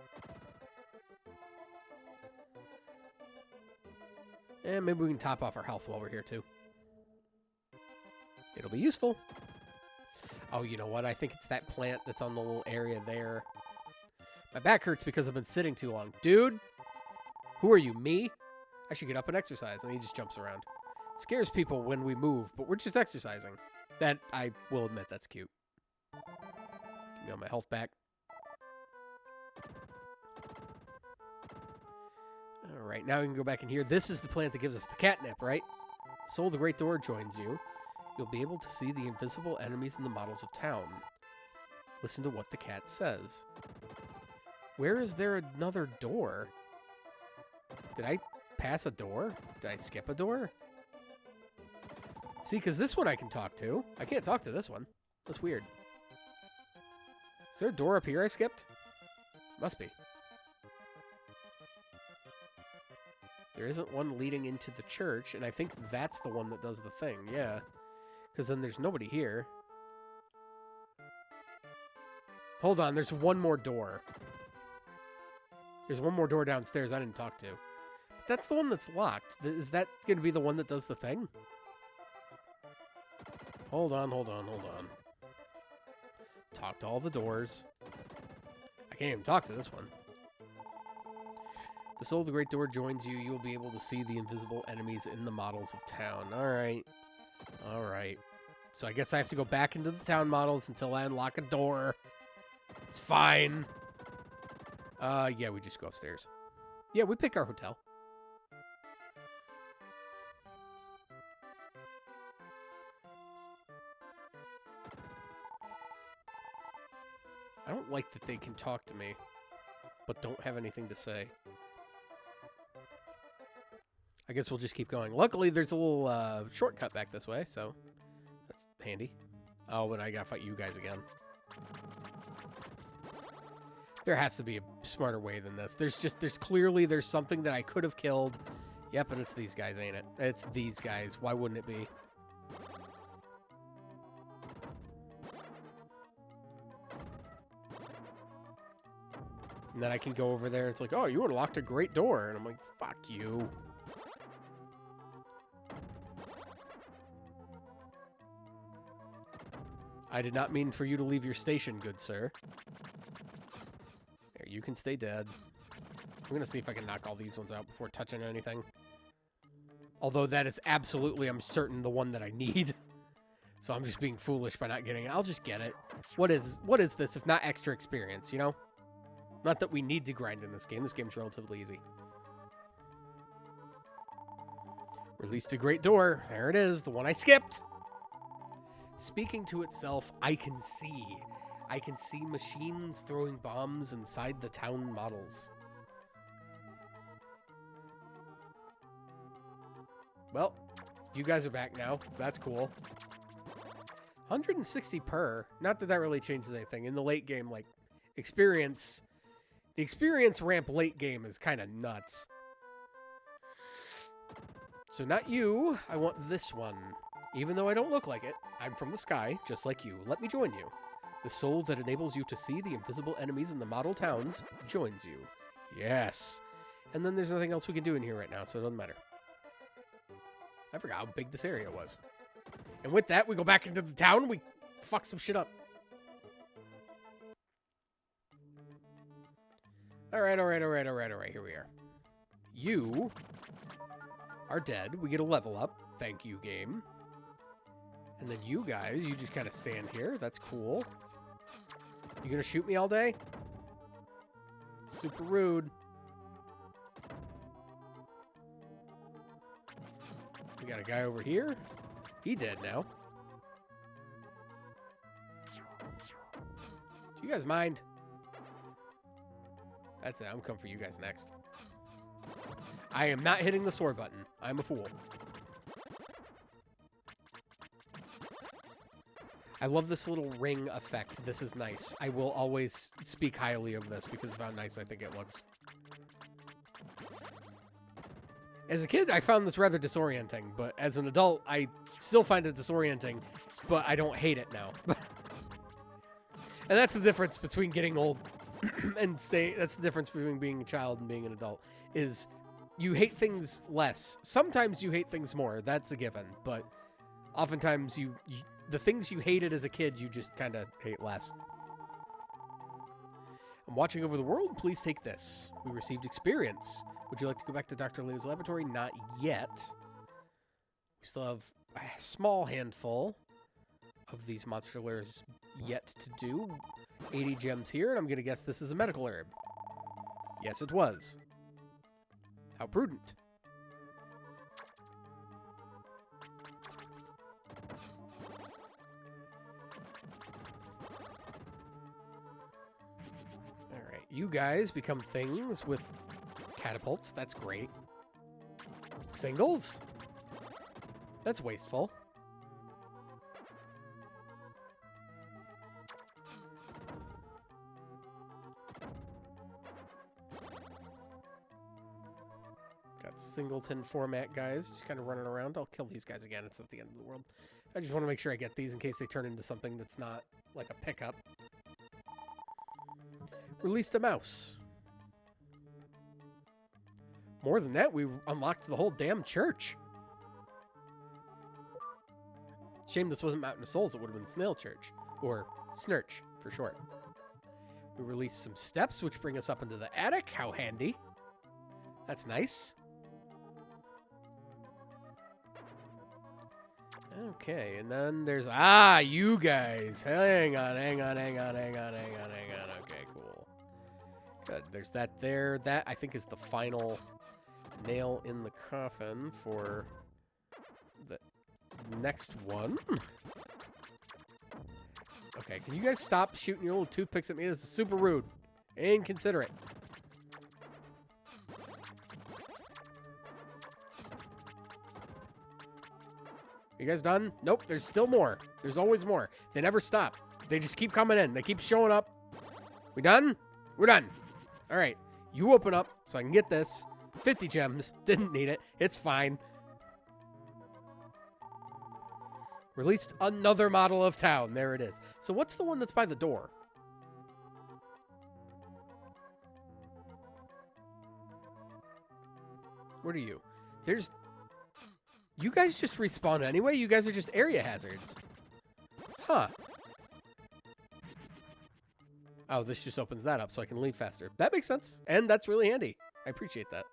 And maybe we can top off our health while we're here, too. It'll be useful. Oh, you know what? I think it's that plant that's on the little area there. My back hurts because I've been sitting too long. Dude, who are you, me? I should get up and exercise. And he just jumps around. It scares people when we move, but we're just exercising. That, I will admit, that's cute. Give me all my health back. All right, now we can go back in here. This is the plant that gives us the catnip, right? Soul of the Great Door joins you. You'll be able to see the invisible enemies in the models of town. Listen to what the cat says. Where is there another door? Did I pass a door? Did I skip a door? See, because this one I can talk to. I can't talk to this one. That's weird. Is there a door up here I skipped? Must be. There isn't one leading into the church, and I think that's the one that does the thing, yeah. Because then there's nobody here. Hold on, there's one more door. There's one more door downstairs I didn't talk to. But that's the one that's locked. Is that going to be the one that does the thing? Hold on. Talk to all the doors. I can't even talk to this one. The Soul of the Great Door joins you. You'll be able to see the invisible enemies in the models of town. All right. So I guess I have to go back into the town models until I unlock a door. It's fine. Yeah, we just go upstairs. Yeah, we pick our hotel. I don't like that they can talk to me, but don't have anything to say. I guess we'll just keep going. Luckily, there's a little shortcut back this way, so that's handy. Oh, and I gotta fight you guys again. There has to be a smarter way than this. There's clearly something that I could have killed. Yep, and it's these guys, ain't it? It's these guys. Why wouldn't it be? And then I can go over there and it's like, oh, you unlocked a great door. And I'm like, fuck you. I did not mean for you to leave your station, good sir. There, you can stay dead. I'm going to see if I can knock all these ones out before touching anything. Although that is absolutely, I'm certain, the one that I need. So I'm just being foolish by not getting it. I'll just get it. What is this if not extra experience, you know? Not that we need to grind in this game. This game's relatively easy. Released a great door. There it is, the one I skipped. Speaking to itself, I can see. I can see machines throwing bombs inside the town models. Well, you guys are back now, so that's cool. 160 per. Not that that really changes anything. In the late game, like, experience... The experience ramp late game is kind of nuts. So not you. I want this one. Even though I don't look like it, I'm from the sky, just like you. Let me join you. The soul that enables you to see the invisible enemies in the model towns joins you. Yes. And then there's nothing else we can do in here right now, so it doesn't matter. I forgot how big this area was. And with that, we go back into the town and we fuck some shit up. All right, here we are. You are dead. We get a level up. Thank you, game. And then you guys, you just kind of stand here. That's cool. You gonna shoot me all day? It's super rude. We got a guy over here. He dead now. Do you guys mind? That's it. I'm coming for you guys next. I am not hitting the sword button. I'm a fool. I love this little ring effect. This is nice. I will always speak highly of this because of how nice I think it looks. As a kid, I found this rather disorienting, but as an adult, I still find it disorienting, but I don't hate it now. And that's the difference between getting old and that's the difference between being a child and being an adult, is you hate things less. Sometimes you hate things more. That's a given, but oftentimes the things you hated as a kid, you just kind of hate less. I'm watching over the world. Please take this. We received experience. Would you like to go back to Dr. Leo's laboratory? Not yet. We still have a small handful of these monster lairs yet to do. 80 gems here, and I'm going to guess this is a medical herb. Yes, it was. How prudent. Alright, you guys become things with catapults. That's great. Singles? That's wasteful. Got singleton format guys just kind of running around. I'll kill these guys again. It's not the end of the world. I just want to make sure I get these in case they turn into something that's not like a pickup. Release the mouse. More than that, we unlocked the whole damn church. Shame this wasn't Mountain of Souls. It would have been Snail Church. Or Snurch, for short. We released some steps, which bring us up into the attic. How handy. That's nice. Okay, and then there's... Ah, you guys. Hang on. Okay, cool. Good. There's that there. That, I think, is the final nail in the coffin for the next one. Okay, can you guys stop shooting your little toothpicks at me? This is super rude. Inconsiderate. You guys done? Nope, there's still more. There's always more. They never stop. They just keep coming in. They keep showing up. We done? We're done. All right. You open up so I can get this. 50 gems. Didn't need it. It's fine. Released another model of town. There it is. So what's the one that's by the door? What are you? There's... You guys just respawn anyway? You guys are just area hazards. Huh. Oh, this just opens that up so I can leave faster. That makes sense. And that's really handy. I appreciate that.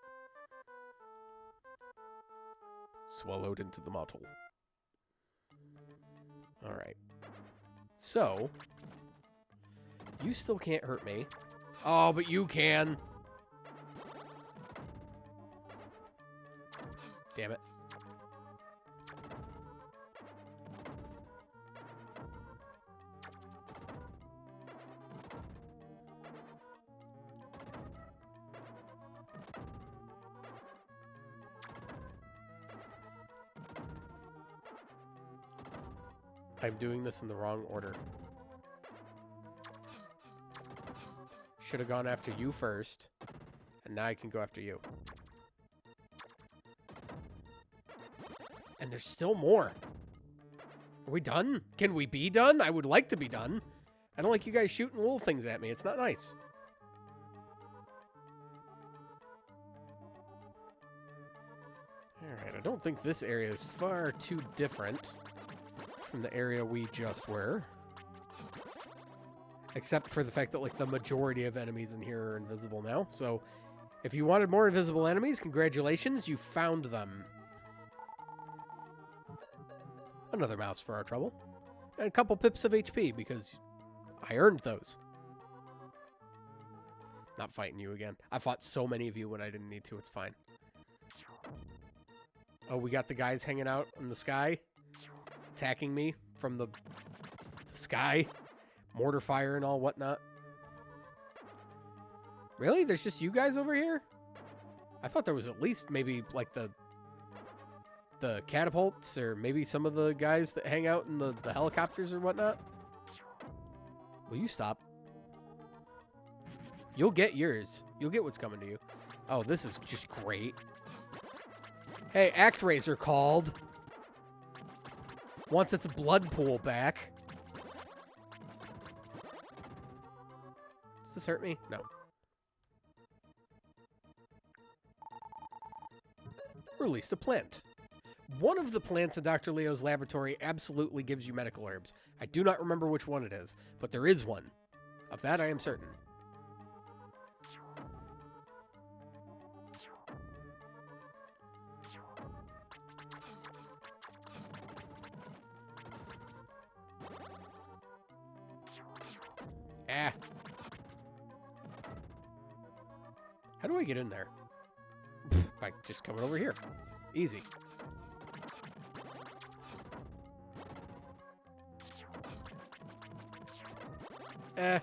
Swallowed into the model. Alright. So. You still can't hurt me. Oh, but you can. Damn it. I'm doing this in the wrong order. Should have gone after you first. And now I can go after you. And there's still more. Are we done? Can we be done? I would like to be done. I don't like you guys shooting little things at me. It's not nice. Alright, I don't think this area is far too different from the area we just were. Except for the fact that, like, the majority of enemies in here are invisible now. So, if you wanted more invisible enemies, congratulations, you found them. Another mouse for our trouble. And a couple pips of HP, because I earned those. Not fighting you again. I fought so many of you when I didn't need to. It's fine. Oh, we got the guys hanging out in the sky. Attacking me from the sky. Mortar fire and all whatnot. Really? There's just you guys over here? I thought there was at least maybe like the catapults or maybe some of the guys that hang out in the helicopters or whatnot. Will you stop? You'll get yours. You'll get what's coming to you. Oh, this is just great. Hey, ActRaiser called. Wants its blood pool back. Does this hurt me? No. Released a plant. One of the plants in Dr. Leo's laboratory absolutely gives you medical herbs. I do not remember which one it is, but there is one. Of that I am certain. Ah. How do I get in there? By just coming over here. Easy. At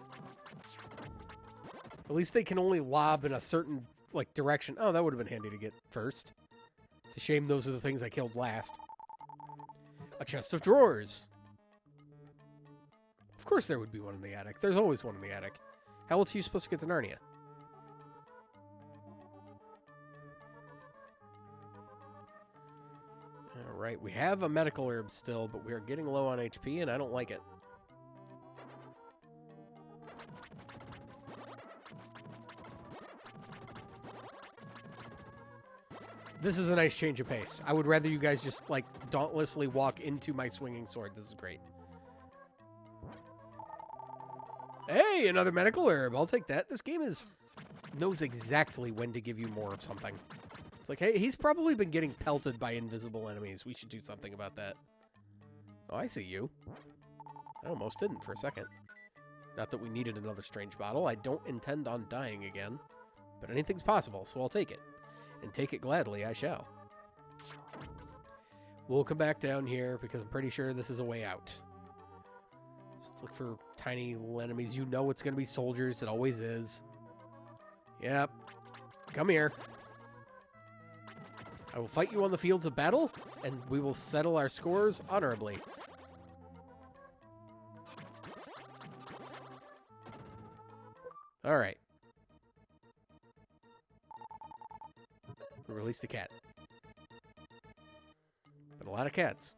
least they can only lob in a certain, like, direction. Oh, that would have been handy to get first. It's a shame those are the things I killed last. A chest of drawers. Of course there would be one in the attic. There's always one in the attic. How else are you supposed to get to Narnia? Alright, we have a medical herb still, but we are getting low on HP, and I don't like it. This is a nice change of pace. I would rather you guys just, like, dauntlessly walk into my swinging sword. This is great. Hey, another medical herb. I'll take that. This game knows exactly when to give you more of something. It's like, hey, he's probably been getting pelted by invisible enemies. We should do something about that. Oh, I see you. I almost didn't for a second. Not that we needed another strange bottle. I don't intend on dying again. But anything's possible, so I'll take it. And take it gladly, I shall. We'll come back down here because I'm pretty sure this is a way out. So let's look for tiny little enemies. You know it's going to be soldiers. It always is. Yep. Come here. I will fight you on the fields of battle, and we will settle our scores honorably. All right. We released a cat. But a lot of cats.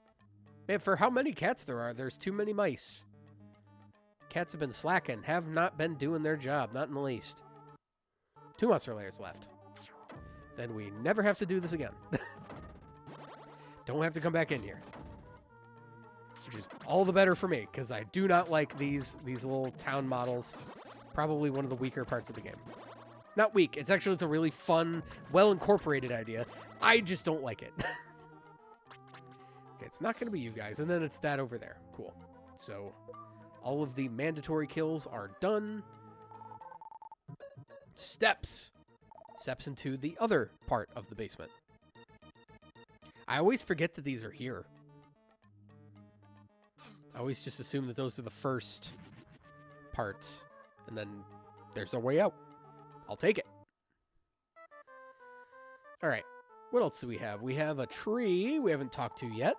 Man, for how many cats there are, there's too many mice. Cats have been slacking, have not been doing their job, not in the least. 2 monster layers left. Then we never have to do this again. Don't have to come back in here. Which is all the better for me, because I do not like these little town models. Probably one of the weaker parts of the game. Not weak. It's a really fun, well-incorporated idea. I just don't like it. Okay, it's not going to be you guys. And then it's that over there. Cool. So, all of the mandatory kills are done. Steps. Steps into the other part of the basement. I always forget that these are here. I always just assume that those are the first parts. And then there's a way out. I'll take it. All right. What else do we have? We have a tree we haven't talked to yet.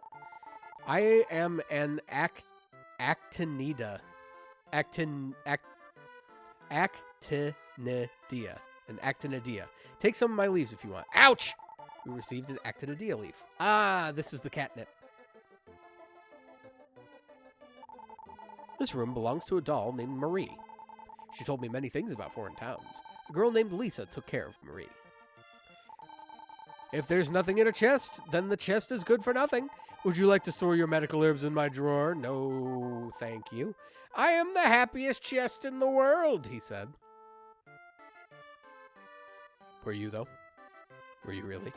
I am an actinida. Actinidia. An actinidia. Take some of my leaves if you want. Ouch! We received an actinidia leaf. Ah, this is the catnip. This room belongs to a doll named Marie. She told me many things about foreign towns. A girl named Lisa took care of Marie. If there's nothing in a chest, then the chest is good for nothing. Would you like to store your medical herbs in my drawer? No, thank you. I am the happiest chest in the world, he said. Were you, though? Were you really?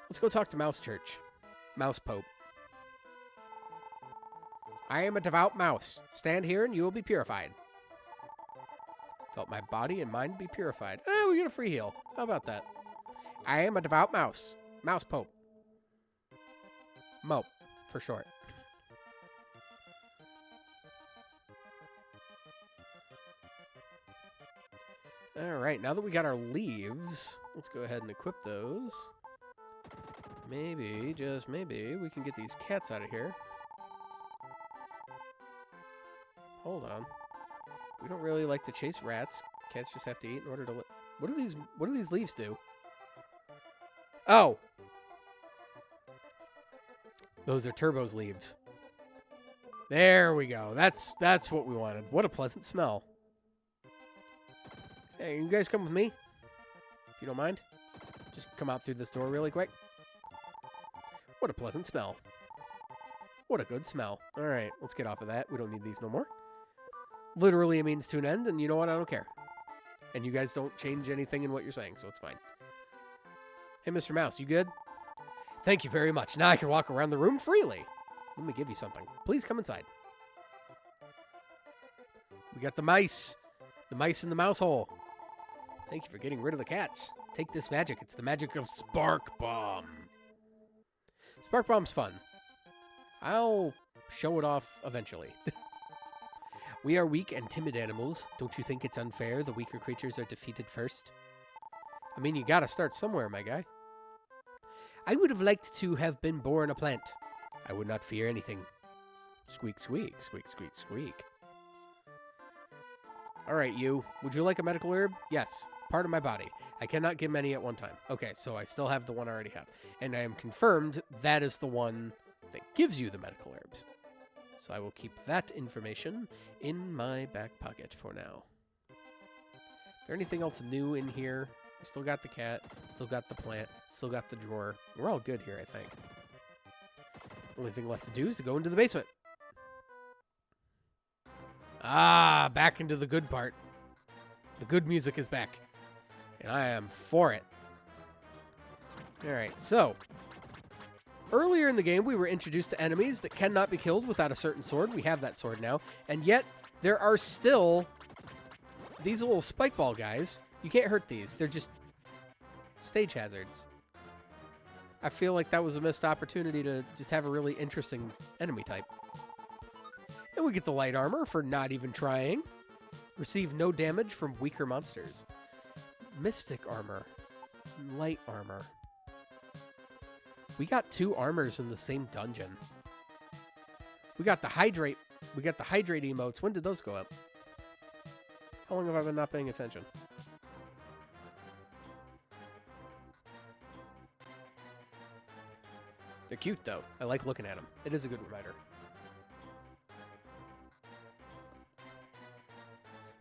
Let's go talk to Mouse Church. Mouse Pope. I am a devout mouse. Stand here and you will be purified. Felt my body and mind be purified. We get a free heal. How about that? I am a devout mouse. Mouse Pope. Mope, for short. All right, now that we got our leaves, let's go ahead and equip those. Maybe, just maybe, we can get these cats out of here. Hold on. We don't really like to chase rats. Cats just have to eat in order to What do these leaves do? Oh! Those are Turbo's leaves. There we go. That's what we wanted. What a pleasant smell. Hey, you guys come with me? If you don't mind. Just come out through this door really quick. What a pleasant smell. What a good smell. All right, let's get off of that. We don't need these no more. Literally a means to an end, and you know what? I don't care. And you guys don't change anything in what you're saying, so it's fine. Hey, Mr. Mouse, you good? Thank you very much. Now I can walk around the room freely. Let me give you something. Please come inside. We got the mice. The mice in the mouse hole. Thank you for getting rid of the cats. Take this magic. It's the magic of Spark Bomb. Spark Bomb's fun. I'll show it off eventually. We are weak and timid animals. Don't you think it's unfair the weaker creatures are defeated first? I mean, you gotta start somewhere, my guy. I would have liked to have been born a plant. I would not fear anything. Squeak, squeak, squeak, squeak, squeak. All right, you. Would you like a medical herb? Yes. Part of my body. I cannot give many at one time. Okay, so I still have the one I already have. And I am confirmed that is the one that gives you the medical herbs. So I will keep that information in my back pocket for now. Is there anything else new in here? We still got the cat, still got the plant, still got the drawer. We're all good here, I think. Only thing left to do is to go into the basement. Ah, back into the good part. The good music is back. And I am for it. Alright, so. Earlier in the game, we were introduced to enemies that cannot be killed without a certain sword. We have that sword now. And yet, there are still these little spike ball guys. You can't hurt these. They're just stage hazards. I feel like that was a missed opportunity to just have a really interesting enemy type. And we get the light armor for not even trying. Receive no damage from weaker monsters. Mystic armor. Light armor. We got 2 armors in the same dungeon. We got the hydrate. We got the hydrate emotes. When did those go up? How long have I been not paying attention? They're cute, though. I like looking at them. It is a good reminder.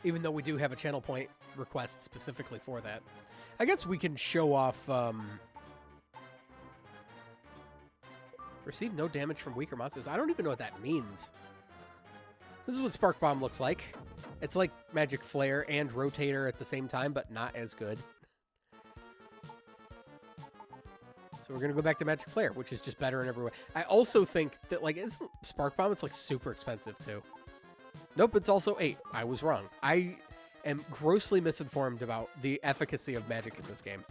Even though we do have a channel point request specifically for that. I guess we can show off... Receive no damage from weaker monsters. I don't even know what that means. This is what Spark Bomb looks like. It's like Magic Flare and Rotator at the same time, but not as good. So we're going to go back to Magic Flare, which is just better in every way. I also think that, like, isn't Spark Bomb, it's, like, super expensive, too. Nope, it's also 8. I was wrong. I am grossly misinformed about the efficacy of magic in this game.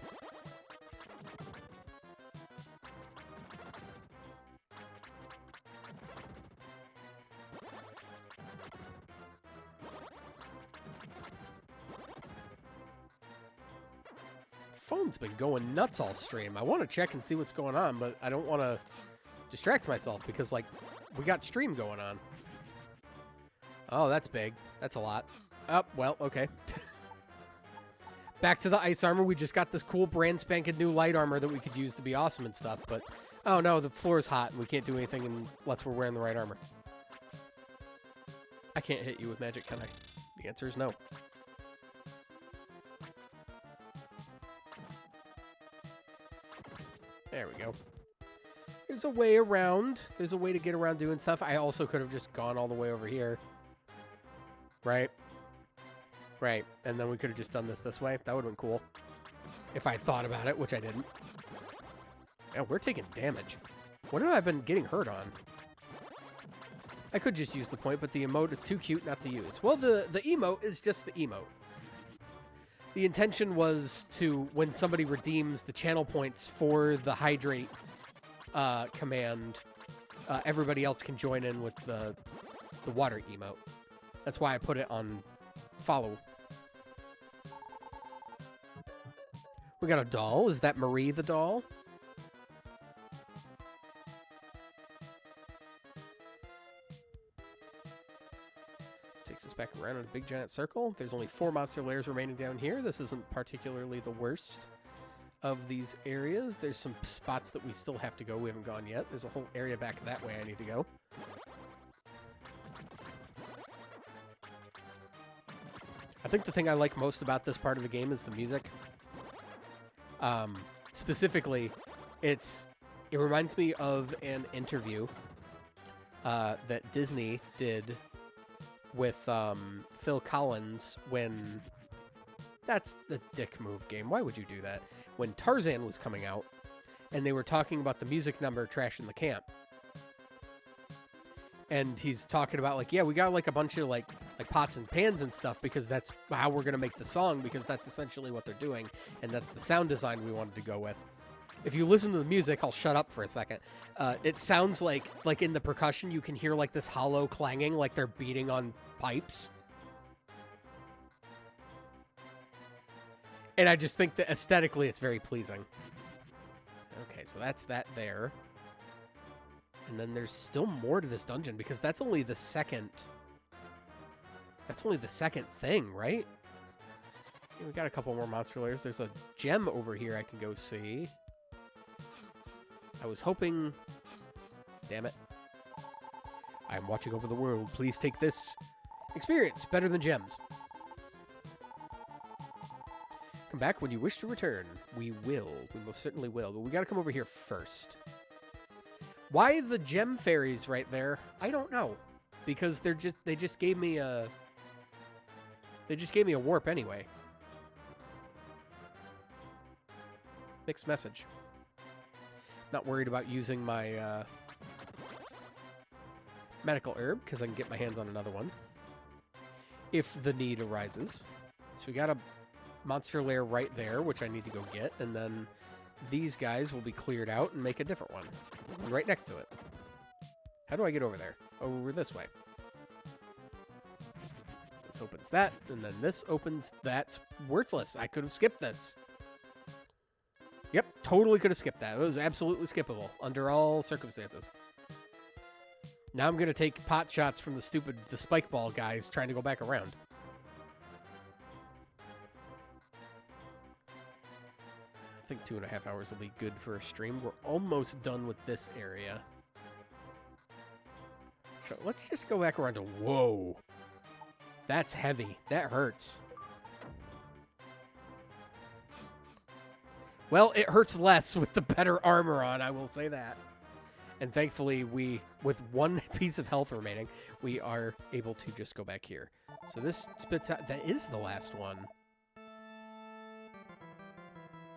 Phone's been going nuts all stream. I want to check and see what's going on, but I don't want to distract myself because, like, we got stream going on. Oh, that's big. That's a lot. Oh, well, okay. Back to the ice armor. We just got this cool brand spanking new light armor that we could use to be awesome and stuff, but oh no, the floor is hot and we can't do anything unless we're wearing the right armor. I can't hit you with magic, can I? The answer is no. There we go. There's a way around. There's a way to get around doing stuff. I also could have just gone all the way over here. Right? Right. And then we could have just done this way. That would have been cool. If I had thought about it, which I didn't. Yeah, we're taking damage. What have I been getting hurt on? I could just use the point, but the emote is too cute not to use. Well, the emote is just the emote. The intention was to, when somebody redeems the channel points for the hydrate command, everybody else can join in with the water emote. That's why I put it on follow. We got a doll. Is that Marie the doll? This takes us back around in a big giant circle. There's only 4 monster lairs remaining down here. This isn't particularly the worst of these areas. There's some spots that we still have to go. We haven't gone yet. There's a whole area back that way I need to go. I think the thing I like most about this part of the game is the music. Specifically, it reminds me of an interview that Disney did with Phil Collins when... That's the dick move game. Why would you do that? When Tarzan was coming out, and they were talking about the music number Trash in the Camp. And he's talking about, like, yeah, we got, like, a bunch of, like pots and pans and stuff because that's how we're going to make the song, because that's essentially what they're doing, and that's the sound design we wanted to go with. If you listen to the music, I'll shut up for a second. It sounds like in the percussion, you can hear, like, this hollow clanging, like they're beating on pipes. And I just think that aesthetically it's very pleasing. Okay, so that's that there. And then there's still more to this dungeon because that's only the second... That's only the second thing, right? Yeah, we got a couple more monster lairs. There's a gem over here I can go see. I was hoping... Damn it. I'm watching over the world. Please take this experience. Better than gems. Come back when you wish to return. We will. We most certainly will. But we got to come over here first. Why the gem fairies right there? I don't know. Because they just gave me a warp anyway. Mixed message. Not worried about using my medical herb because I can get my hands on another one if the need arises. So we got a monster lair right there, which I need to go get, and then these guys will be cleared out and make a different one. And right next to it. How do I get over there? Over this way. This opens that, and then this opens... That's worthless. I could have skipped this. Yep, totally could have skipped that. It was absolutely skippable under all circumstances. Now I'm going to take pot shots from the spike ball guys trying to go back around. I think 2.5 hours will be good for a stream. We're almost done with this area. So let's just go back around to... Whoa. That's heavy. That hurts. Well, it hurts less with the better armor on, I will say that. And thankfully, with 1 piece of health remaining, we are able to just go back here. So this spits out... That is the last one.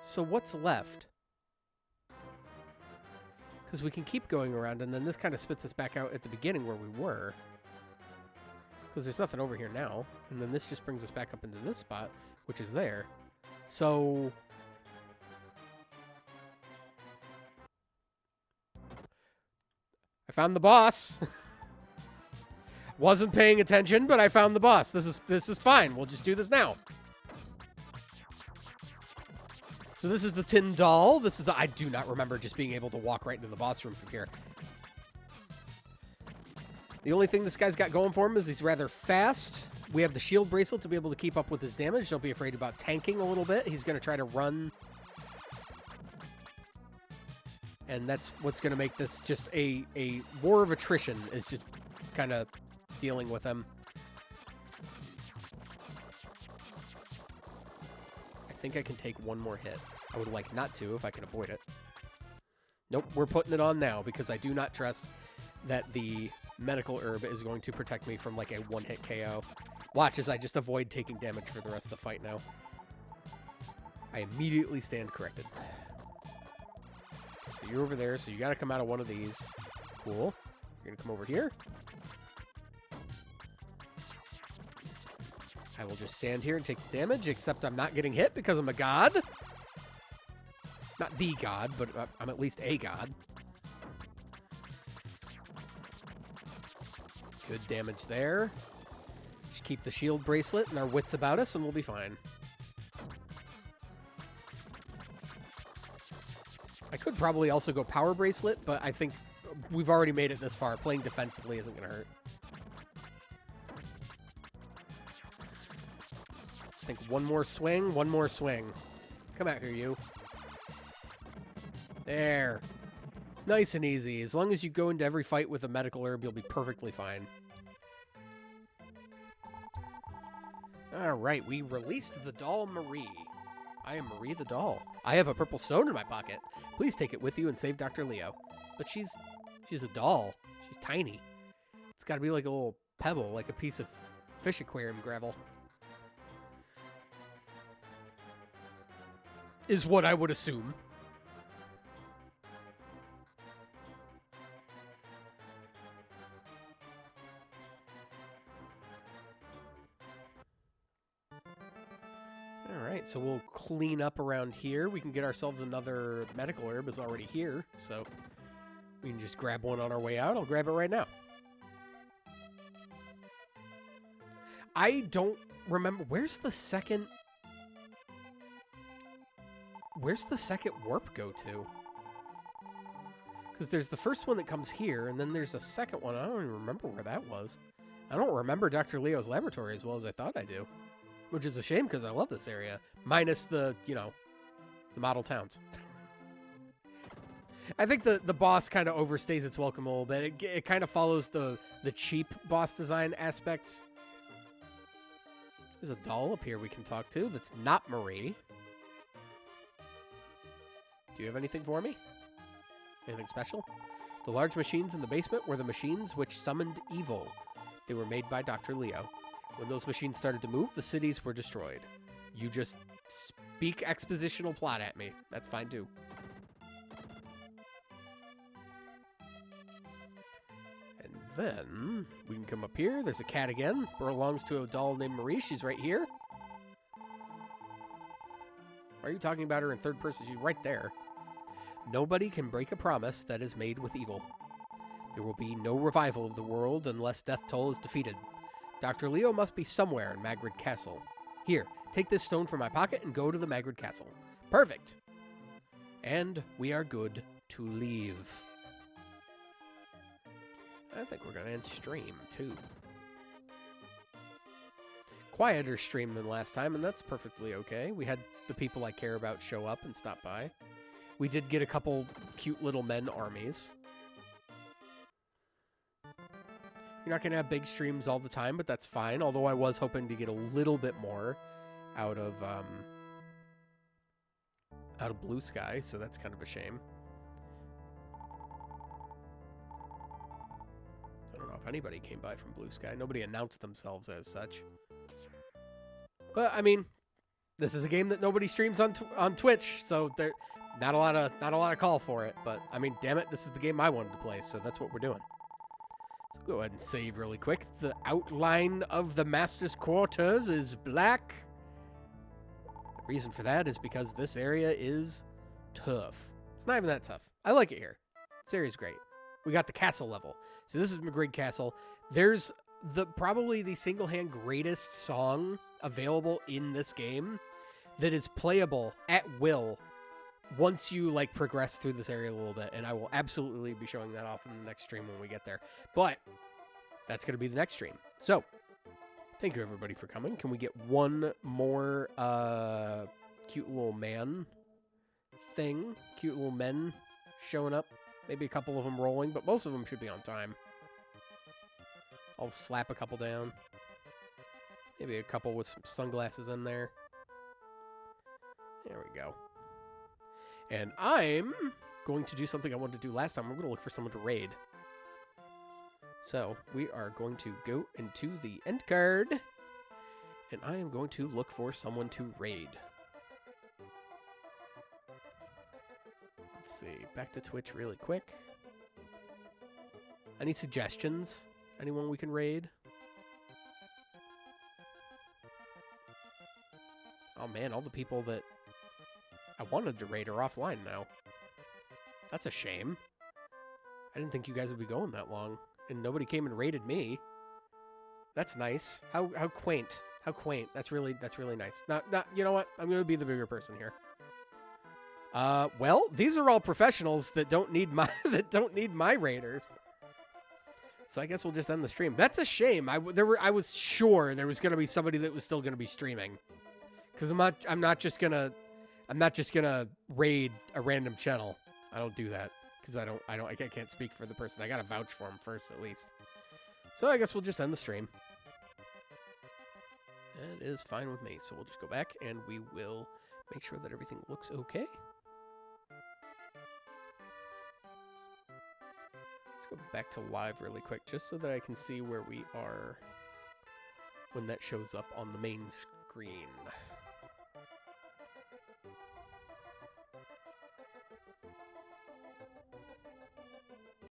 So what's left? Because we can keep going around, and then this kind of spits us back out at the beginning where we were. Because there's nothing over here now. And then this just brings us back up into this spot, which is there. So... I found the boss. Wasn't paying attention, but I found the boss. This is fine. We'll just do this now. So this is the tin doll. I do not remember just being able to walk right into the boss room from here. The only thing this guy's got going for him is he's rather fast. We have the shield bracelet to be able to keep up with his damage. Don't be afraid about tanking a little bit. He's going to try to run. And that's what's going to make this just a war of attrition, is just kind of dealing with him. I think I can take one more hit. I would like not to if I can avoid it. Nope, we're putting it on now because I do not trust that the medical herb is going to protect me from like a one-hit KO. Watch as I just avoid taking damage for the rest of the fight now. I immediately stand corrected. So you're over there, so you got to come out of one of these. Cool. You're going to come over here. I will just stand here and take the damage, except I'm not getting hit because I'm a god. Not the god, but I'm at least a god. Good damage there. Just keep the shield bracelet and our wits about us, and we'll be fine. I could probably also go Power Bracelet, but I think we've already made it this far. Playing defensively isn't going to hurt. I think one more swing. Come out here, you. There. Nice and easy. As long as you go into every fight with a medical herb, you'll be perfectly fine. Alright, we released the doll Marie. I am Marie the doll. I have a purple stone in my pocket. Please take it with you and save Dr. Leo. But she's a doll. She's tiny. It's got to be like a little pebble, like a piece of fish aquarium gravel. Is what I would assume. Alright, so we'll clean up around here. We can get ourselves another medical herb. It's already here, so we can just grab one on our way out. I'll grab it right now. I don't remember. Where's the second warp go to? Because there's the first one that comes here, and then there's a second one. I don't even remember where that was. I don't remember Dr. Leo's laboratory as well as I thought I do. Which is a shame because I love this area. Minus the, the model towns. I think the boss kind of overstays its welcome a little bit. It kind of follows the cheap boss design aspects. There's a doll up here we can talk to that's not Marie. Do you have anything for me? Anything special? The large machines in the basement were the machines which summoned evil. They were made by Dr. Leo. When those machines started to move, the cities were destroyed. You just speak expositional plot at me. That's fine, too. And then we can come up here. There's a cat again. Belongs to a doll named Marie. She's right here. Why are you talking about her in third person? She's right there. Nobody can break a promise that is made with evil. There will be no revival of the world unless Death Toll is defeated. Dr. Leo must be somewhere in Magrid Castle. Here, take this stone from my pocket and go to the Magrid Castle. Perfect. And we are good to leave. I think we're going to end stream, too. Quieter stream than last time, and that's perfectly okay. We had the people I care about show up and stop by. We did get a couple cute little men armies. You're not going to have big streams all the time, but that's fine. Although I was hoping to get a little bit more out of Blue Sky, so that's kind of a shame. I don't know if anybody came by from Blue Sky. Nobody announced themselves as such. But I mean, this is a game that nobody streams on Twitch, so there not a lot of call for it. But I mean, damn it, this is the game I wanted to play, so that's what we're doing. Let's go ahead and save really quick. The outline of the Master's Quarters is black. The reason for that is because this area is tough. It's not even that tough. I like it here. This area's great. We got the castle level. So this is Magrid Castle. There's probably the single-hand greatest song available in this game that is playable at will once you progress through this area a little bit, and I will absolutely be showing that off in the next stream when we get there. But that's going to be the next stream. So thank you everybody for coming. Can we get one more cute little man thing? Cute little men showing up. Maybe a couple of them rolling, but most of them should be on time. I'll slap a couple down. Maybe a couple with some sunglasses in there. There we go. And I'm going to do something I wanted to do last time. I'm going to look for someone to raid. So we are going to go into the end card. And I am going to look for someone to raid. Let's see. Back to Twitch really quick. Any suggestions? Anyone we can raid? Oh man, all the people that I wanted to raid are offline now. That's a shame. I didn't think you guys would be going that long. And nobody came and raided me. That's nice. How quaint. How quaint. That's really nice. Not you know what? I'm gonna be the bigger person here. Well, these are all professionals that don't need my raiders. So I guess we'll just end the stream. That's a shame. I was sure there was gonna be somebody that was still gonna be streaming, because I'm not just gonna raid a random channel. I don't do that because I can't speak for the person. I gotta vouch for him first at least. So I guess we'll just end the stream. That is fine with me. So we'll just go back and we will make sure that everything looks okay. Let's go back to live really quick just so that I can see where we are when that shows up on the main screen.